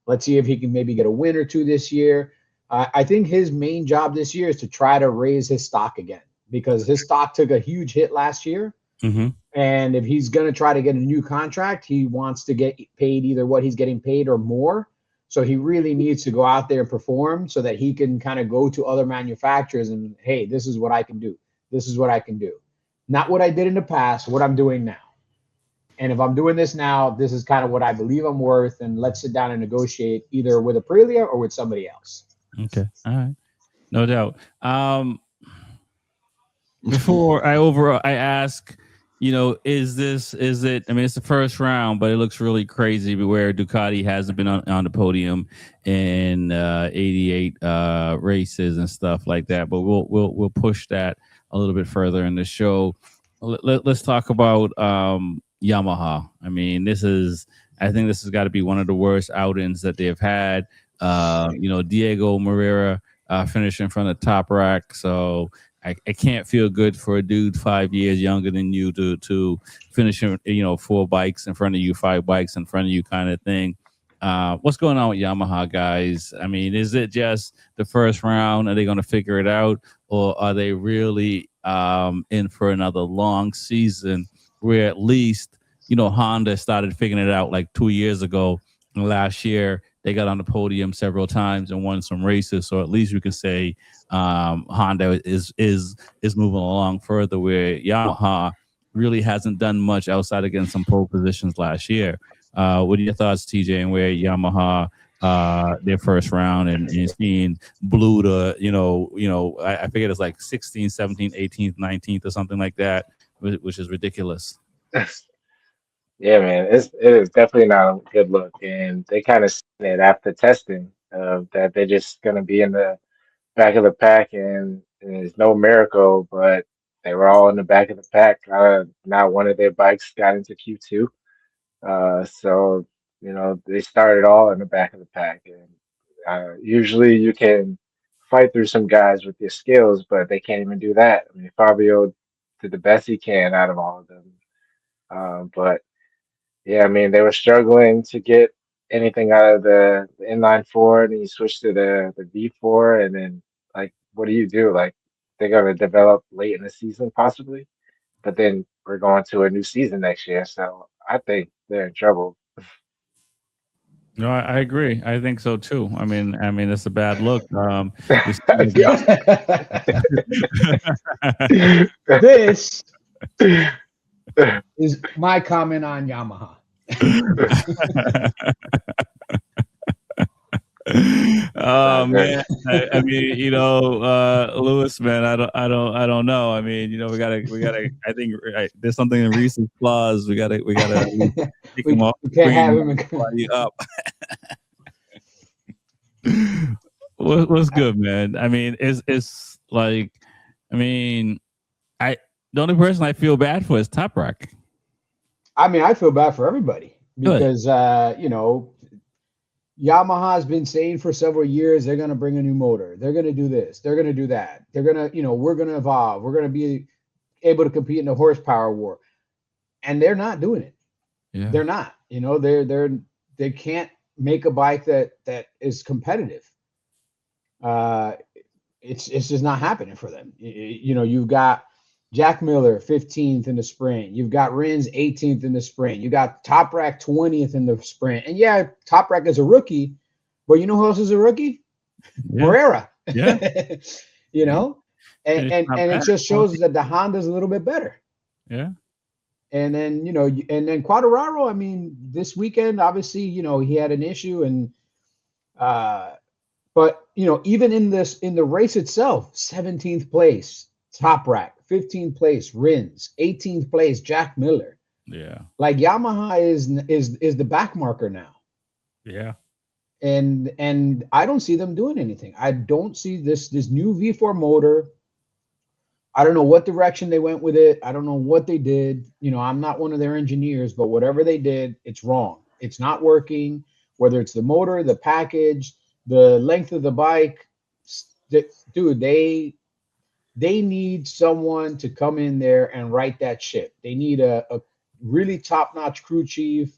Let's see if he can maybe get a win or two this year. I think his main job this year is to try to raise his stock again, because his stock took a huge hit last year. Mm-hmm. And if he's going to try to get a new contract, he wants to get paid either what he's getting paid or more. So he really needs to go out there and perform so that he can kind of go to other manufacturers and, hey, this is what I can do. This is what I can do. Not what I did in the past, what I'm doing now. And if I'm doing this now, this is kind of what I believe I'm worth. And let's sit down and negotiate either with Aprilia or with somebody else. Okay. All right. No doubt. Before I ask, is it, I mean, it's the first round, but it looks really crazy where Ducati hasn't been on the podium in 88 races and stuff like that. But we'll push that a little bit further in the show. Let's talk about Yamaha. I mean, I think this has got to be one of the worst outings that they've had. Diego Moreira finished in front of Top Rack, so I can't feel good for a dude 5 years younger than you to finish, 4 bikes in front of you, 5 bikes in front of you, kind of thing. What's going on with Yamaha, guys? I mean, is it just the first round? Are they going to figure it out, or are they really in for another long season where at least Honda started figuring it out like 2 years ago? And last year they got on the podium several times and won some races, so at least we can say Honda is moving along further, where Yamaha really hasn't done much outside of getting some pole positions last year. What are your thoughts, TJ, and where Yamaha their first round and seeing blue to I figured it's like 16th, 17th, 18th, 19th or something like that, which is ridiculous. Yeah, man, it is definitely not a good look, and they kind of seen it after testing that they're just gonna be in the back of the pack, and it's no miracle, but they were all in the back of the pack. Not one of their bikes got into Q2, so they started all in the back of the pack, and usually you can fight through some guys with your skills, but they can't even do that. I mean, Fabio did the best he can out of all of them, but. Yeah, I mean, they were struggling to get anything out of the inline four, and then you switch to the V4, and then like, what do you do? Like, they're gonna develop late in the season possibly, but then we're going to a new season next year, so I think they're in trouble. No, I agree. I think so too. I mean, it's a bad look. This is my comment on Yamaha. Oh man, I mean, Lewis, man, I don't know. I mean, we gotta. I think there's something in Reese's clause. We gotta take him off. We can't have him up. What's good, man? I mean, it's like, I mean, the only person I feel bad for is Top Rack. I mean, I feel bad for everybody because Yamaha's been saying for several years they're going to bring a new motor. They're going to do this. They're going to do that. They're going to, we're going to evolve. We're going to be able to compete in the horsepower war. And they're not doing it. Yeah. They're not. They can't make a bike that is competitive. It's just not happening for them. You've got Jack Miller 15th in the sprint. You've got Rins 18th in the sprint. You got Top Rack 20th in the sprint. And yeah, Top Rack is a rookie, but you know who else is a rookie? Yeah. Morera. Yeah. And it just shows that the Honda's a little bit better. Yeah. And then, and then Quartararo, I mean, this weekend, obviously, he had an issue and but even in the race itself, 17th place, Top Rack, 15th place, Rins, 18th place, Jack Miller. Yeah. Like Yamaha is the back marker now. Yeah. And I don't see them doing anything. I don't see this new V4 motor. I don't know what direction they went with it. I don't know what they did. I'm not one of their engineers, but whatever they did, it's wrong. It's not working, whether it's the motor, the package, the length of the bike. Dude, they need someone to come in there and right that ship. They need a really top-notch crew chief.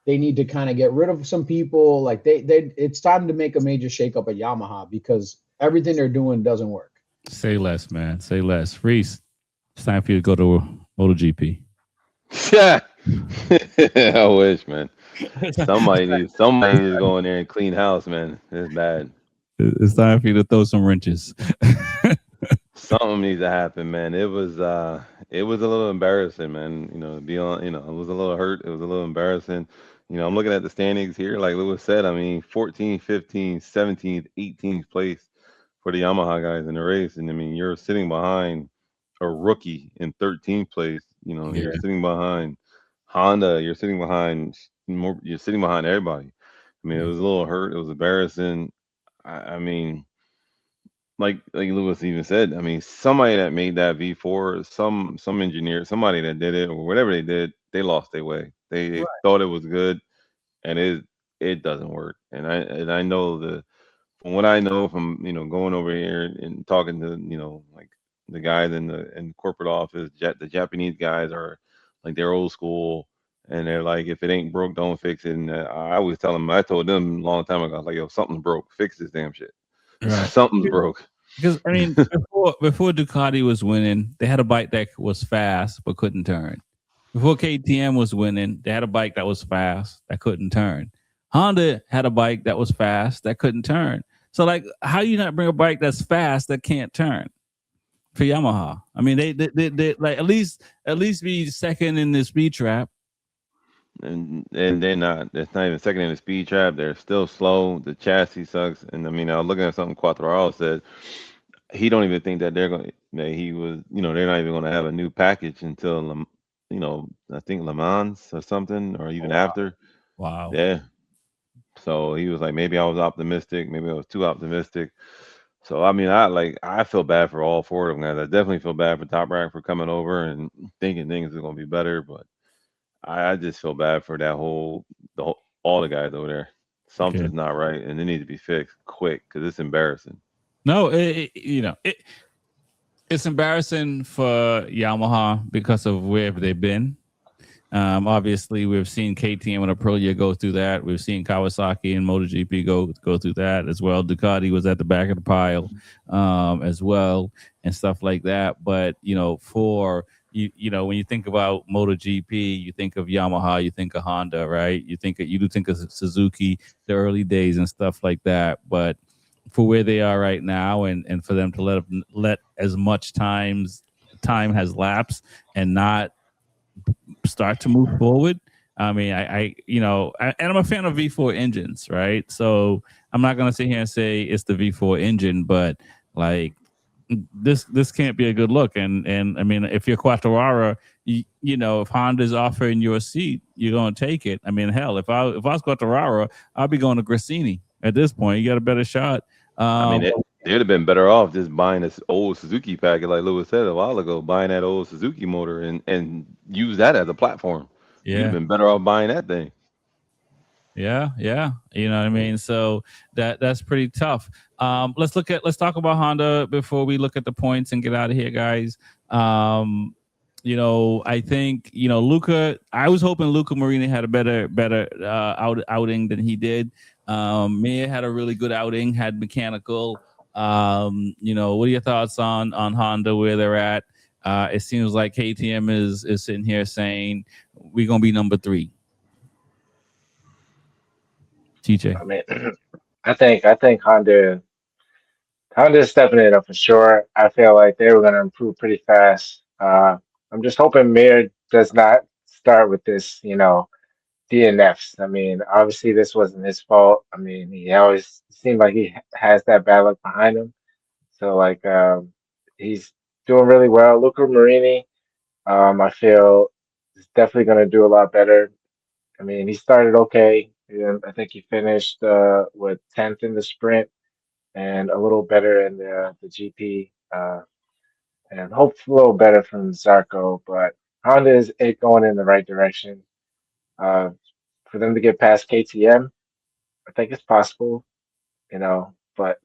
They need to kind of get rid of some people. Like it's time to make a major shakeup at Yamaha because everything they're doing doesn't work. Say less, man. Say less. Reese, it's time for you to go to MotoGP. Yeah. I wish, man. Somebody needs to go in there and clean house, man. It's bad. It's time for you to throw some wrenches. Something needs to happen, man. It was a little embarrassing, man. To be on, I was a little hurt. It was a little embarrassing. I'm looking at the standings here, like Lewis said. I mean, 14th, 15th, 17th, 18th place for the Yamaha guys in the race, and I mean, you're sitting behind a rookie in 13th place. You're sitting behind Honda. You're sitting behind everybody. I mean, it was a little hurt. It was embarrassing. I mean, like Lewis even said, I mean, somebody that made that V4, some engineer, somebody that did it or whatever they did, they lost their way. They thought it was good, and it doesn't work. And I know from what I know from going over here and talking to like the guys in the corporate office, the Japanese guys are like they're old school, and they're like, if it ain't broke, don't fix it. And I always tell them, I told them a long time ago, I was like, yo, something's broke, fix this damn shit. Right. Something's broke. Because I mean, before Ducati was winning, they had a bike that was fast but couldn't turn. Before KTM was winning, they had a bike that was fast that couldn't turn. Honda had a bike that was fast that couldn't turn. So, like, how you not bring a bike that's fast that can't turn for Yamaha? I mean, they like at least be second in the speed trap. and they're not. It's not even second in the speed trap. They're still slow. The chassis sucks. And I mean, I was looking at something Quattraro said. He don't even think that they're going. That he was. They're not even going to have a new package until I think Le Mans or something, or Oh, even wow. after. Wow. Yeah. So he was like, maybe I was optimistic. Maybe I was too optimistic. So I mean, I feel bad for all four of them guys. I definitely feel bad for Top Rack for coming over and thinking things are going to be better, but I just feel bad for all the guys over there. Okay. Something's not right, and it needs to be fixed quick because it's embarrassing. No, it's embarrassing for Yamaha because of where they've been. Obviously, we've seen KTM and Aprilia go through that. We've seen Kawasaki and MotoGP go through that as well. Ducati was at the back of the pile as well and stuff like that. But for when you think about MotoGP, you think of Yamaha, you think of Honda, right? You do think of Suzuki, the early days and stuff like that. But for where they are right now, and for them to let as much time has lapsed and not start to move forward. I mean, and I'm a fan of V4 engines, right? So I'm not gonna sit here and say it's the V4 engine, but like this can't be a good look. And I mean, if you're Quattararo, if Honda's offering you a seat, you're gonna take it. I mean, hell, if I was Quattararo, I'll be going to Grassini at this point. You got a better shot. I mean, they'd have been better off just buying this old Suzuki packet, like Lewis said a while ago, buying that old Suzuki motor and use that as a platform. You'd have Yeah. been better off buying that thing. Yeah. You know what I mean? So that's pretty tough. Let's talk about Honda before we look at the points and get out of here, guys. I think, Luca, I was hoping Luca Marini had a better outing than he did. Mia had a really good outing, had mechanical. What are your thoughts on Honda, where they're at? It seems like KTM is sitting here saying we're gonna be number 3. TJ. I mean, I think Honda's stepping it up for sure. I feel like they were going to improve pretty fast. I'm just hoping Mir does not start with this, DNFs. I mean, obviously this wasn't his fault. I mean, he always seemed like he has that bad luck behind him. So like, he's doing really well. Luca Marini, I feel is definitely going to do a lot better. I mean, he started okay. I think he finished with 10th in the sprint and a little better in the GP, and hopefully a little better from Zarco. But Honda is it going in the right direction. Uh, for them to get past KTM, I think it's possible, but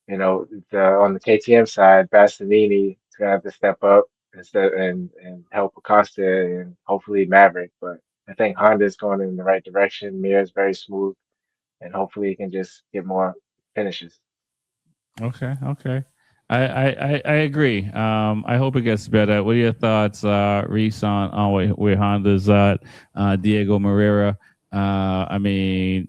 on the KTM side, Bastianini is gonna have to step up and help Acosta and hopefully Maverick. But I think Honda is going in the right direction. Mir is very smooth, and hopefully he can just get more finishes. Okay. I agree. I hope it gets better. What are your thoughts, Reese, on where Honda's at? Diego Moreira. I mean,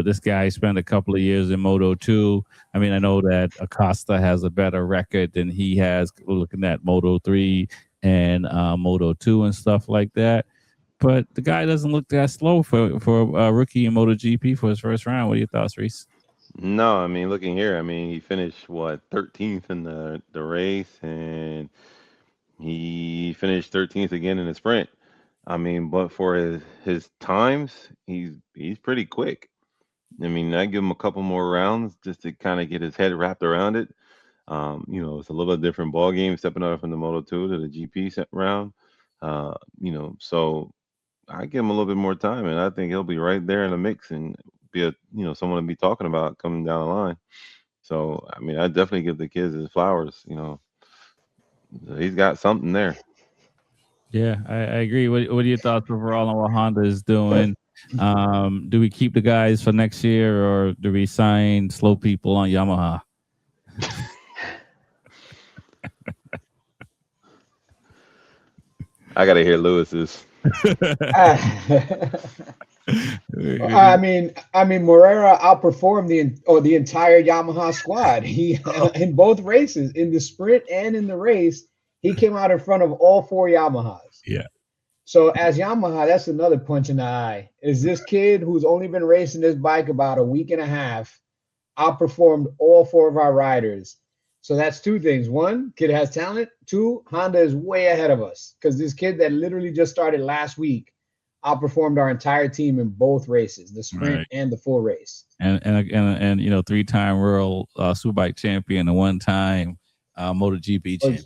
this guy spent a couple of years in Moto 2. I mean, I know that Acosta has a better record than he has looking at Moto 3 and Moto 2 and stuff like that. But the guy doesn't look that slow for a rookie in MotoGP for his first round. What are your thoughts, Reese? No, I mean, looking here, I mean, he finished 13th in the race, and he finished 13th again in the sprint. I mean, but for his times, he's pretty quick. I mean, I give him a couple more rounds just to kind of get his head wrapped around it. It's a little bit different ball game stepping up from the Moto 2 to the GP round. So I give him a little bit more time, and I think he'll be right there in the mix and be someone to be talking about coming down the line. So I mean, I definitely give the kids his flowers. He's got something there. Yeah, I agree. What are your thoughts overall on what Honda is doing? Do we keep the guys for next year, or do we sign slow people on Yamaha? I gotta hear Lewis's. I mean, Moreira outperformed the entire Yamaha squad. He in both races, in the sprint and in the race, he came out in front of all 4 Yamahas. Yeah. So as Yamaha, that's another punch in the eye. Is this kid who's only been racing this bike about a week and a half outperformed all four of our riders? So that's two things. One, kid has talent. Two, Honda is way ahead of us because this kid that literally just started last week outperformed our entire team in both races, the sprint Right. and the full race. And you know, 3-time world superbike champion and 1-time MotoGP Was champion.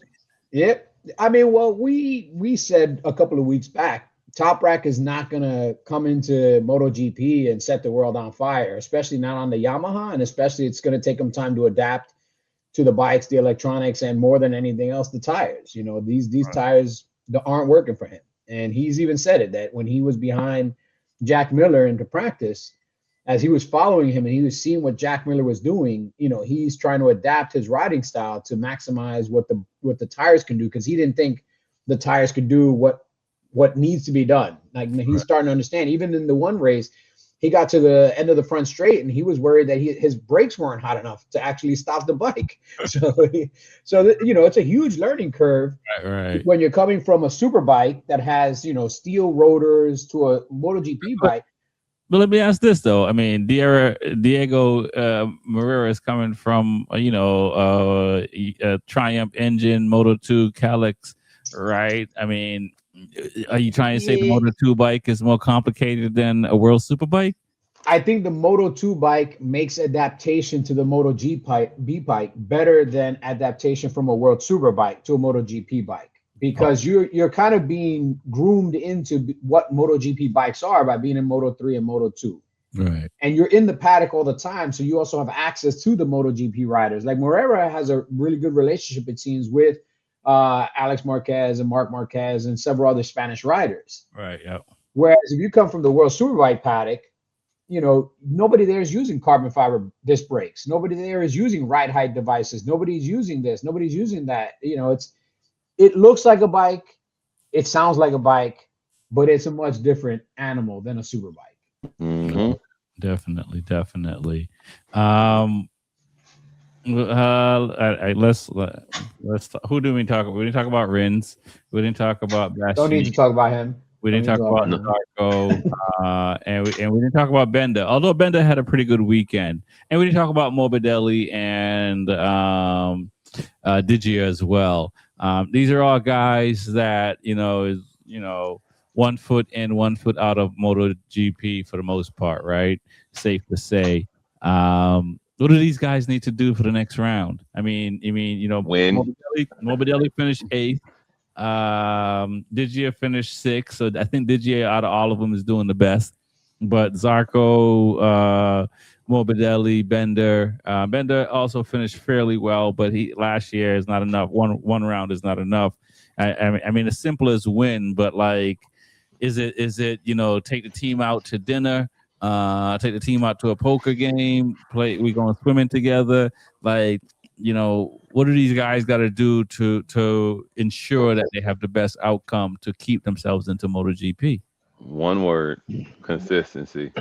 Yep. I mean, well, we said a couple of weeks back, Top Rack is not going to come into MotoGP and set the world on fire, especially not on the Yamaha, and especially it's going to take them time to adapt to the bikes, the electronics, and more than anything else, the tires. You know, these tires aren't working for him, and he's even said it that when he was behind Jack Miller into practice, as he was following him and he was seeing what Jack Miller was doing, you know, he's trying to adapt his riding style to maximize what the tires can do because he didn't think the tires could do what needs to be done. Like he's starting to understand. Even in the one race, he got to the end of the front straight and he was worried that his brakes weren't hot enough to actually stop the bike. So you know, it's a huge learning curve Right. when you're coming from a super bike that has, you know, steel rotors to a MotoGP bike. But let me ask this though. I mean, Diego Moreira is coming from a Triumph engine Moto 2 Calyx, right? I mean, are you trying to say the Yeah, Moto 2 bike is more complicated than a World Superbike? I think the Moto 2 bike makes adaptation to the Moto B bike better than adaptation from a World Super bike to a Moto GP bike Oh, because you're kind of being groomed into what Moto GP bikes are by being in Moto 3 and Moto 2. right. And you're in the paddock all the time, so you also have access to the Moto GP riders. Like Moreira has a really good relationship, it seems, with Alex Marquez and Mark Marquez and several other Spanish riders. Right. Yep. Whereas if you come from the World Superbike paddock, you know, nobody there is using carbon fiber disc brakes. Nobody there is using ride height devices. Nobody's using this. Nobody's using that. You know, it looks like a bike. It sounds like a bike, but it's a much different animal than a super bike. Hmm. Definitely. Um, let's. Who do we talk about? We didn't talk about Rins. We didn't talk about Don't need to Bashi. talk about him. We Don't didn't need to talk talk about about him. Zarco, and we didn't talk about Benda. Although Benda had a pretty good weekend, and we didn't talk about Morbidelli and Digia as well. These are all guys that is 1 foot in, 1 foot out of MotoGP for the most part, right? Safe to say. What do these guys need to do for the next round? I mean, Win. Morbidelli finished eighth. Digia finished sixth, so I think Digia out of all of them is doing the best. But Zarco, Morbidelli, Bender also finished fairly well, but he last year is not enough. One round is not enough. I mean, as simple as win, but like, is it take the team out to dinner, take the team out to a poker game, play, we going swimming together, like. What do these guys got to do to ensure that they have the best outcome to keep themselves into MotoGP? One word: consistency.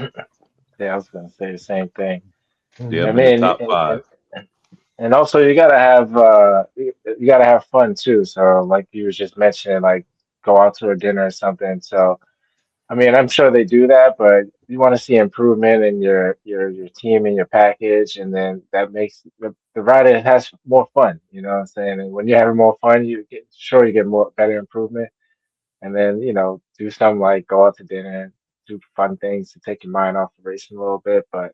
Yeah, I was gonna say the same thing. They I up in the mean, top five. and also you gotta have fun too. So like you was just mentioning, like go out to a dinner or something. So I mean, I'm sure they do that, but you want to see improvement in your team and your package, and then that makes the rider has more fun. You know what I'm saying? And when you're having more fun, you get more better improvement, and then do something like go out to dinner, do fun things to take your mind off the racing a little bit, but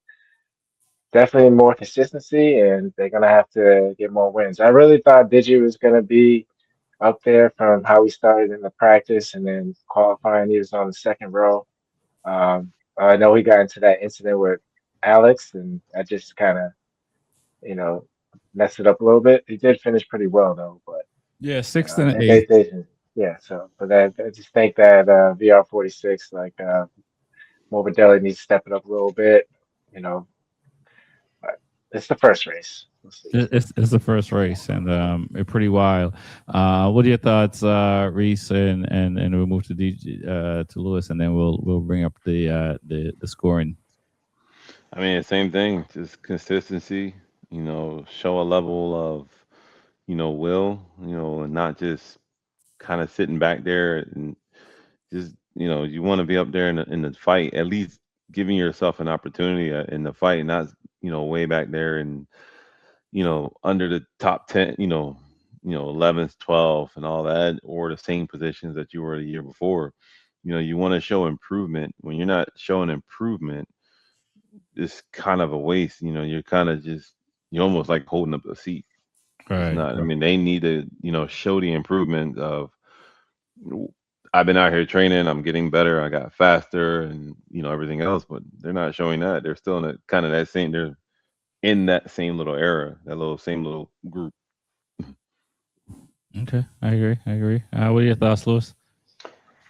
definitely more consistency, and they're gonna have to get more wins. I really thought Digi was gonna be up there from how we started in the practice, and then qualifying. He was on the second row. I know he got into that incident with Alex, and that just kind of, you know, messed it up a little bit. He did finish pretty well though, but Yeah, sixth and they, eighth. they, yeah. So, but I just think that VR46, like Morbidelli, needs to step it up a little bit. You know, but it's the first race. We'll see. It's the first race, and it's pretty wild. What are your thoughts, Reese? And we'll move to to Lewis, and then we'll bring up the scoring. I mean, same thing. Just consistency. Show a level of will. And not just kind of sitting back there and just you want to be up there in the fight, at least giving yourself an opportunity in the fight, not way back there and under the top 10, 11th, 12th, and all that, or the same positions that you were the year before. You want to show improvement. When you're not showing improvement, it's kind of a waste. You're kind of just you're almost like holding up a seat. It's Right. not. I mean, they need to show the improvement of I've been out here training, I'm getting better, I got faster, and everything else. But they're not showing that. They're still in kind of that same. They're in that same little era, that same little group. Okay, I agree. What are your thoughts, Lewis?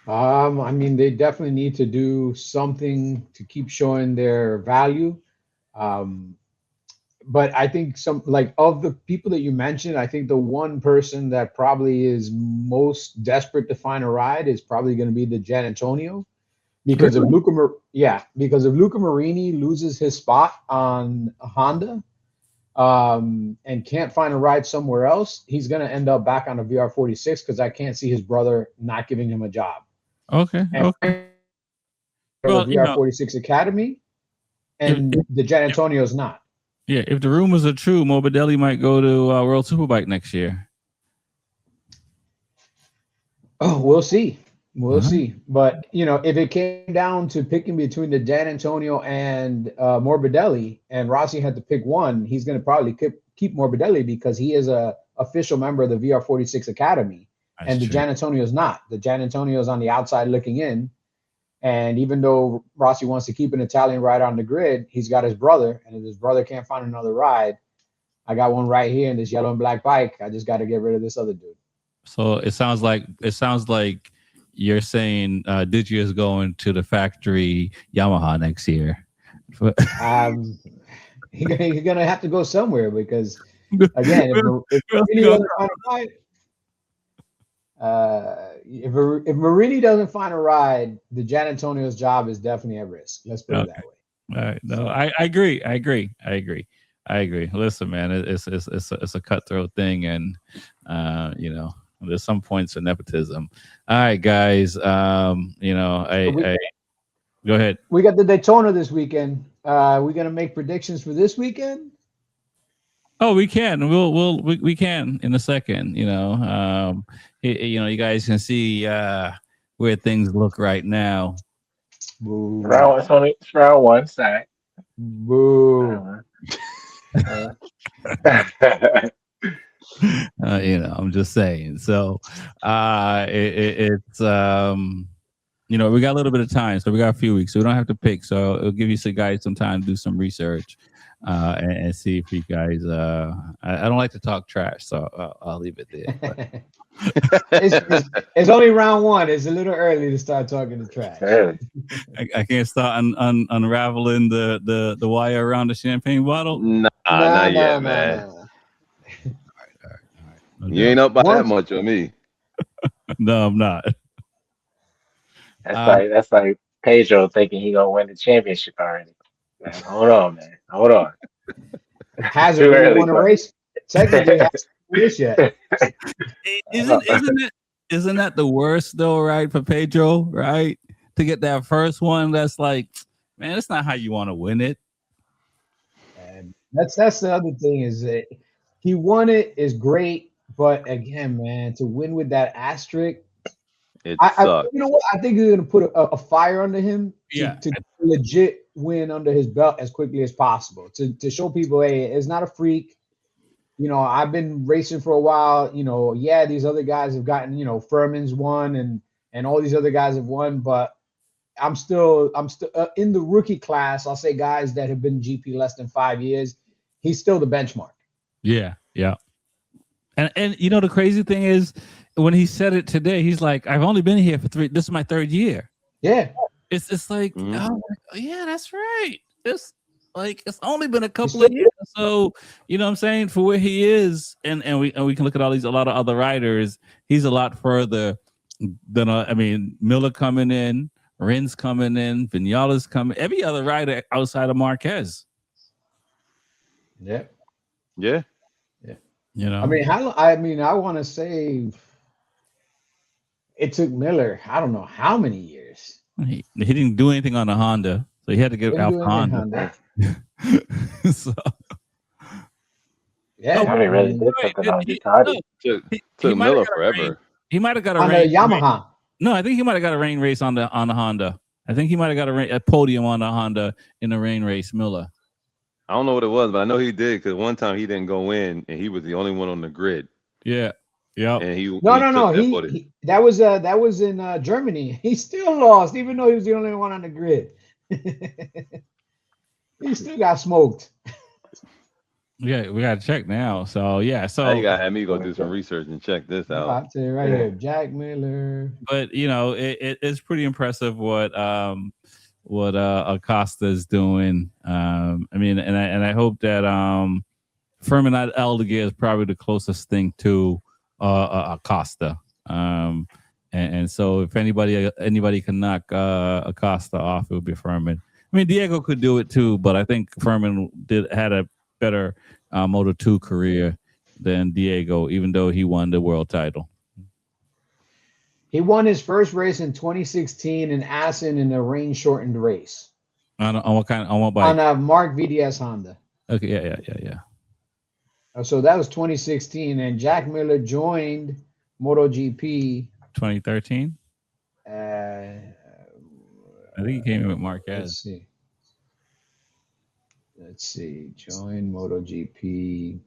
I mean, they definitely need to do something to keep showing their value. Um, but I think some like of the people that you mentioned, I think the one person that probably is most desperate to find a ride is probably going to be the Gian Antonio, because if because if Luca Marini loses his spot on Honda, and can't find a ride somewhere else, he's going to end up back on a VR46, because I can't see his brother not giving him a job. Okay. And the Well, VR46 Academy, and the Gian Antonio's not. Yeah, if the rumors are true, Morbidelli might go to World Superbike next year. Oh, we'll see. We'll see. But, if it came down to picking between the Gian Antonio and Morbidelli, and Rossi had to pick one, he's going to probably keep Morbidelli, because he is a official member of the VR46 Academy. That's and the true. Gian Antonio is not. The Gian Antonio is on the outside looking in. And even though Rossi wants to keep an Italian rider on the grid, he's got his brother. And if his brother can't find another ride, I got one right here in this yellow and black bike. I just got to get rid of this other dude. So it sounds like you're saying Digi is going to the factory Yamaha next year. He's gonna have to go somewhere, because again, if Marini doesn't find a ride, if Marini doesn't find a ride, the Gian Antonio's job is definitely at risk. Let's put it that way. All right. No, I agree. Listen, man, it's a cutthroat thing, and there's some points of nepotism. All right, guys. Go ahead. We got the Daytona this weekend. We're gonna make predictions for this weekend. Oh, we can. We can in a second. You guys can see where things look right now. Boo. It's round one. Sorry. Boo. I'm just saying. So it's we got a little bit of time, so we got a few weeks, so we don't have to pick. So it'll give you some guys some time to do some research and see if you guys. I don't like to talk trash, so I'll leave it there. It's only round one. It's a little early to start talking the trash. I can't start unraveling the wire around the champagne bottle. Not yet, man. Nah. No you ain't up by that much on me. No, I'm not. That's like Pedro thinking he gonna win the championship already. Man, hold on. Hasn't really won a race. Technically, hasn't won a race yet. Isn't that the worst though, right? For Pedro, right? To get that first one, that's like, man, that's not how you want to win it. And that's the other thing, is that he won it is great, but again, man, to win with that asterisk, it sucks. You know what? I think he's gonna put a fire under him to legit win under his belt as quickly as possible. To show people, hey, it's not a freak. I've been racing for a while. These other guys have gotten, Furman's won and all these other guys have won, but I'm still in the rookie class. I'll say guys that have been GP less than 5 years. He's still the benchmark. Yeah. And the crazy thing is, when he said it today, he's like, I've only been here for this is my third year. Yeah. It's like, oh yeah, that's right. It's only been a couple of years. So, what I'm saying, for where he is, and we can look at a lot of other riders, he's a lot further than Miller coming in, Rins coming in, Vinales coming, every other rider outside of Marquez. Yeah. Yeah. I want to say It took Miller, I don't know how many years. He didn't do anything on the Honda, so he had to get Didn't out do the anything Honda. Honda. So, Yeah, I mean, really did wait, something on he, Ducati. no, Took he might have Miller got a rain. forever. He might have got a on the rain. Yamaha. No, I think he might have got a rain race on the Honda. I think he might have got a podium on the Honda in a rain race. Miller. I don't know what it was, but I know he did because one time he didn't go in and he was the only one on the grid. Yeah. Yep. And he No. took that footage. That was in Germany. He still lost, even though he was the only one on the grid. He still got smoked. Yeah, we got to check now. So yeah, Now you so gotta have me go do some research and check this out. I'll tell you right here, Jack Miller. but it's pretty impressive what Acosta is doing. I mean, and I hope that Furman Aldeguer is probably the closest thing to Acosta. And so if anybody can knock Acosta off, it would be Furman. I mean, Diego could do it too, but I think Furman had a better Moto2 career than Diego, even though he won the world title. He won his first race in 2016 in Assen in a rain-shortened race. On what bike? On a Mark VDS Honda. Okay, yeah. So that was 2016, and Jack Miller joined MotoGP 2013. I think he came in with Marquez. Let's see. Join MotoGP.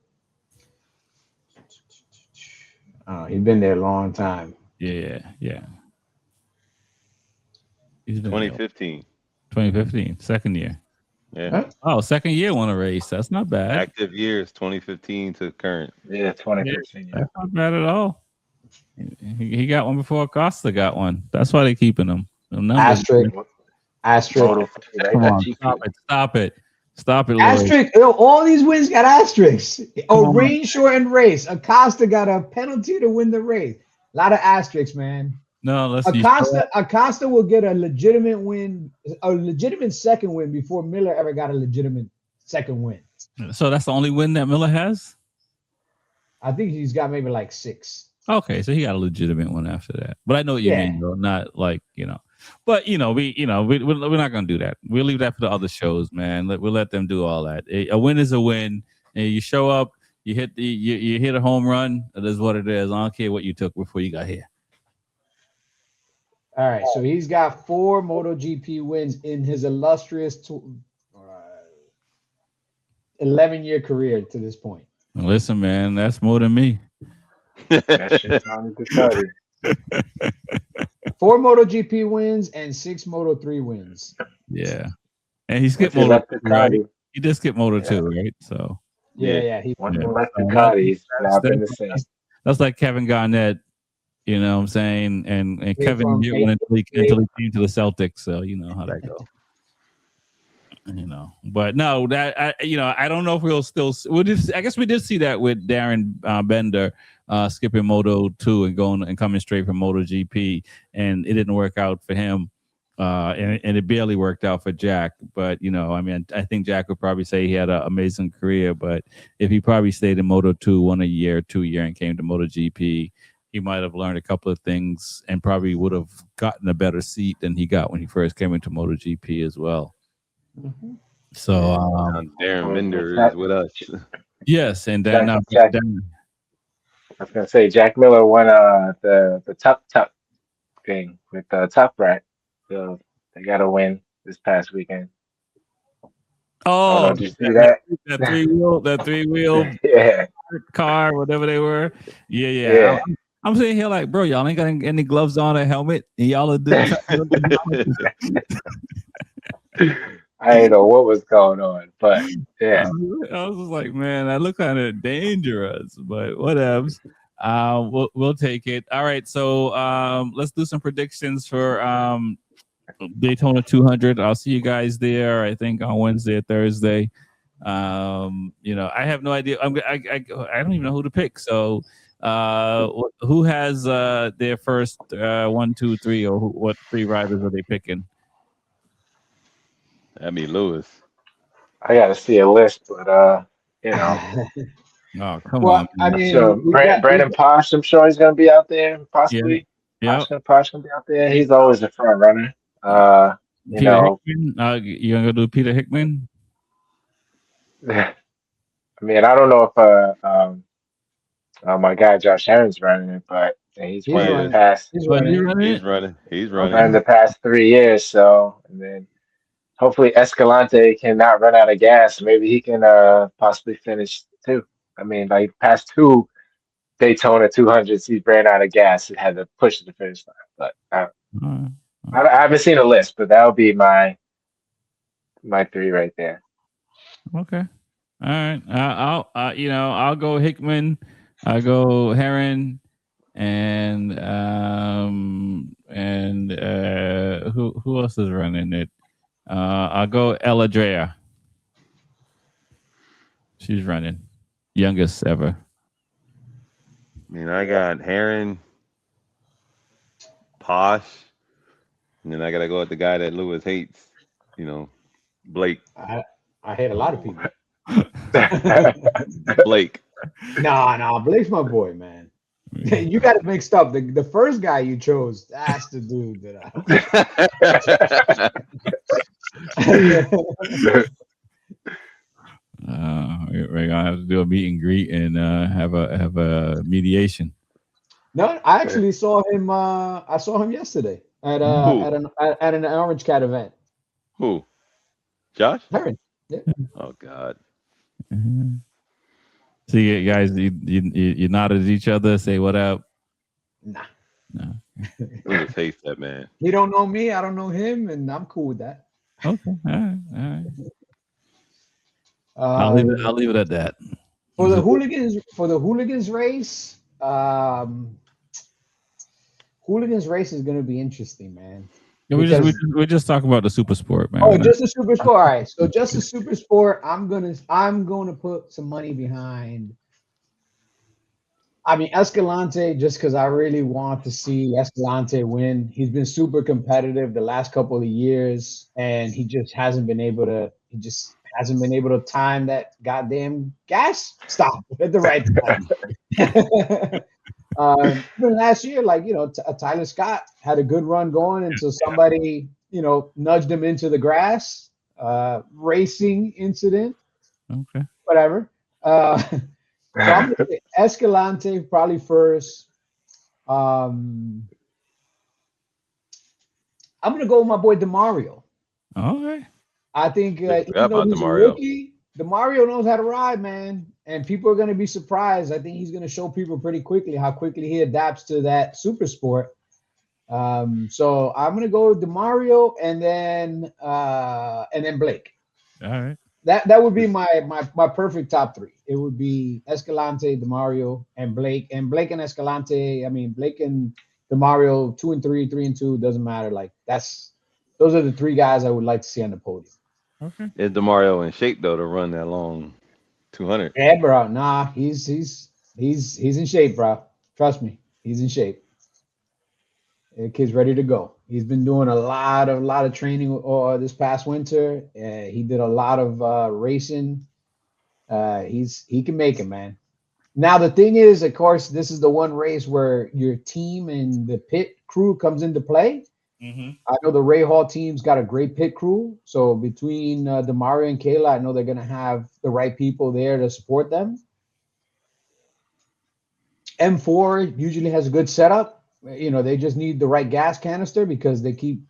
Oh, he's been there a long time. Yeah. He's been 2015. 2015, second year. Yeah. Huh? Oh, second year won a race. That's not bad. Active years 2015 to current. Yeah, 2015. Yeah. That's not bad at all. He got one before Acosta got one. That's why they're keeping him. Asterisk. Come on, stop it. Lloyd. Asterisk. All these wins got asterisks. Rain shortened race. Acosta got a penalty to win the race. A lot of asterisks, man. No, let's Acosta will get a legitimate win, a legitimate second win before Miller ever got a legitimate second win. So that's the only win that Miller has? I think he's got maybe like 6. Okay, so he got a legitimate one after that. But I know what you mean, though. Not like, But we're not gonna do that. We'll leave that for the other shows, man. We'll let them do all that. A win is a win. And you show up, you hit a home run. It is what it is. I don't care what you took before you got here. All right, so he's got 4 MotoGP wins in his illustrious 11-year career to this point. Listen, man, that's more than me. That shit's on the Ducati. 4 MotoGP wins and 6 Moto3 wins. Yeah, and he skipped Moto2, right? He did skip Moto2, right? So yeah. He left Ducati. That's like Kevin Garnett. You know what I'm saying? And Kevin didn't win until he came to the Celtics, so you know how that goes. But no, that I don't know if I guess we did see that with Darren Bender skipping Moto2 and going and coming straight from MotoGP, and it didn't work out for him, and it barely worked out for Jack. But I think Jack would probably say he had an amazing career, but if he probably stayed in Moto2 1 year, 2 year, and came to MotoGP, he might have learned a couple of things and probably would have gotten a better seat than he got when he first came into MotoGP as well. Mm-hmm. So Darren Bender is with us. Yes, and then I was gonna say Jack Miller won the Tuck thing with Top Rack. So they got a win this past weekend. Oh, did you see that? That three wheel Yeah. car, whatever they were. Yeah. I'm sitting here like, bro, y'all ain't got any gloves on or helmet, and y'all are doing. I didn't know what was going on, but yeah. I was just like, man, that looked kind of dangerous, but whatevs. We'll take it. All right, so let's do some predictions for Daytona 200. I'll see you guys there. I think on Wednesday or Thursday. I have no idea. I don't even know who to pick. So, who has their first 1, 2, 3, or what 3 riders are they picking? That'd be Lewis. I got to see a list, but Oh, come on. I mean, Brandon Posh, I'm sure he's going to be out there, possibly. Yeah. Posh gonna be out there. He's always the front runner. You Peter know, Hickman. You gonna go do Peter Hickman? I mean, I don't know if my guy Josh Herron's running it, but he's He's won He the is. running. past He's Oh, is he running. running He's it? running. He's Okay. running. 3 years. So, and then hopefully Escalante cannot run out of gas. Maybe he can possibly finish too. I mean, like past two Daytona 200s, he ran out of gas and had to push to the finish line. But Uh, I haven't seen a list, but that would be my three right there. okay. All right. I'll go Hickman. I'll go Heron, and who else is running it? I'll go Eladrea. She's running, youngest ever. I mean, I got Heron, Posh, and then I gotta go with the guy that Lewis hates. You know, Blake. I hate a lot of people. Blake. Nah, Blake's my boy, man. You got it mixed up. The first guy you chose, that's the dude that We're gonna have to do a meet and greet and have a mediation. No, I actually saw him. I saw him yesterday at Who? at an Orange Cat event. Who? Josh? Heron. Yeah. Oh God. Mhm. See you guys. You nodded at each other. Say what up. Nah. No. Lewis hates that man. He don't know me. I don't know him, and I'm cool with that. Okay. All right. All right. Um, I'll leave it at that. for the hooligans race, hooligans race is going to be interesting, man. Yeah, we just talking about the super sport, man. Oh, just a super sport. All right, so just a super sport. I'm gonna put some money behind. I mean, Escalante, just because I really want to see Escalante win. He's been super competitive the last couple of years, and he just hasn't been able to. He just hasn't been able to time that goddamn gas stop at the right time. Last year, like Tyler Scott had a good run going until somebody nudged him into the grass. Racing incident, Okay. whatever. So I'm gonna say Escalante probably first. I'm gonna go with my boy Demario. All right. I think Forgot even though about he's a Demario. rookie, Demario knows how to ride, man. And people are gonna be surprised. I think he's gonna show people pretty quickly how quickly he adapts to that super sport. So I'm gonna go with Demario and then Blake. All right. That would be my perfect top three. It would be Escalante, Demario, and Blake. And Blake and Escalante, I mean Blake and Demario, 2 and 3, 3 and 2, doesn't matter. Like those are the three guys I would like to see on the podium. Okay. Is DeMario in shape though to run that long 200? Yeah, bro. Nah, he's in shape, bro. Trust me, he's in shape. The kid's ready to go. He's been doing a lot of training this past winter. He did a lot of racing. He can make it, man. Now the thing is, of course, this is the one race where your team and the pit crew comes into play. Mm-hmm. I know the Ray Hall team's got a great pit crew. So between Demario and Kayla, I know they're gonna have the right people there to support them. M4 usually has a good setup. They just need the right gas canister because they keep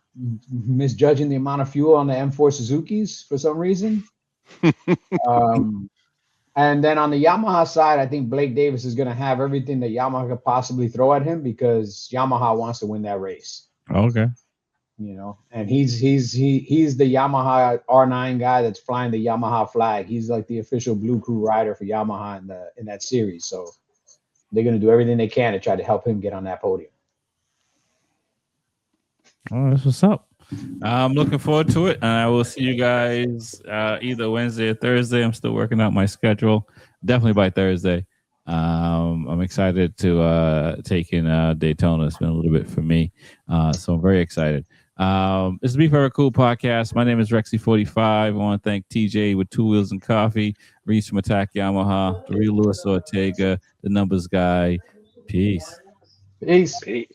misjudging the amount of fuel on the M4 Suzukis for some reason. And then on the Yamaha side, I think Blake Davis is going to have everything that Yamaha could possibly throw at him because Yamaha wants to win that race. Okay. And he's the Yamaha R9 guy that's flying the Yamaha flag. He's like the official Blue Crew rider for Yamaha in that series. So they're going to do everything they can to try to help him get on that podium. Oh, that's what's up. I'm looking forward to it, and I will see you guys either Wednesday or Thursday. I'm still working out my schedule. Definitely by Thursday. I'm excited to take in Daytona. It's been a little bit for me, so I'm very excited. This is Be Forever Cool podcast. My name is Rexy Fortyfive. I want to thank TJ with 2 Wheels and Coffee, Reese from Attack Yamaha, the real Luis Ortega, the numbers guy. Peace. Peace. Peace.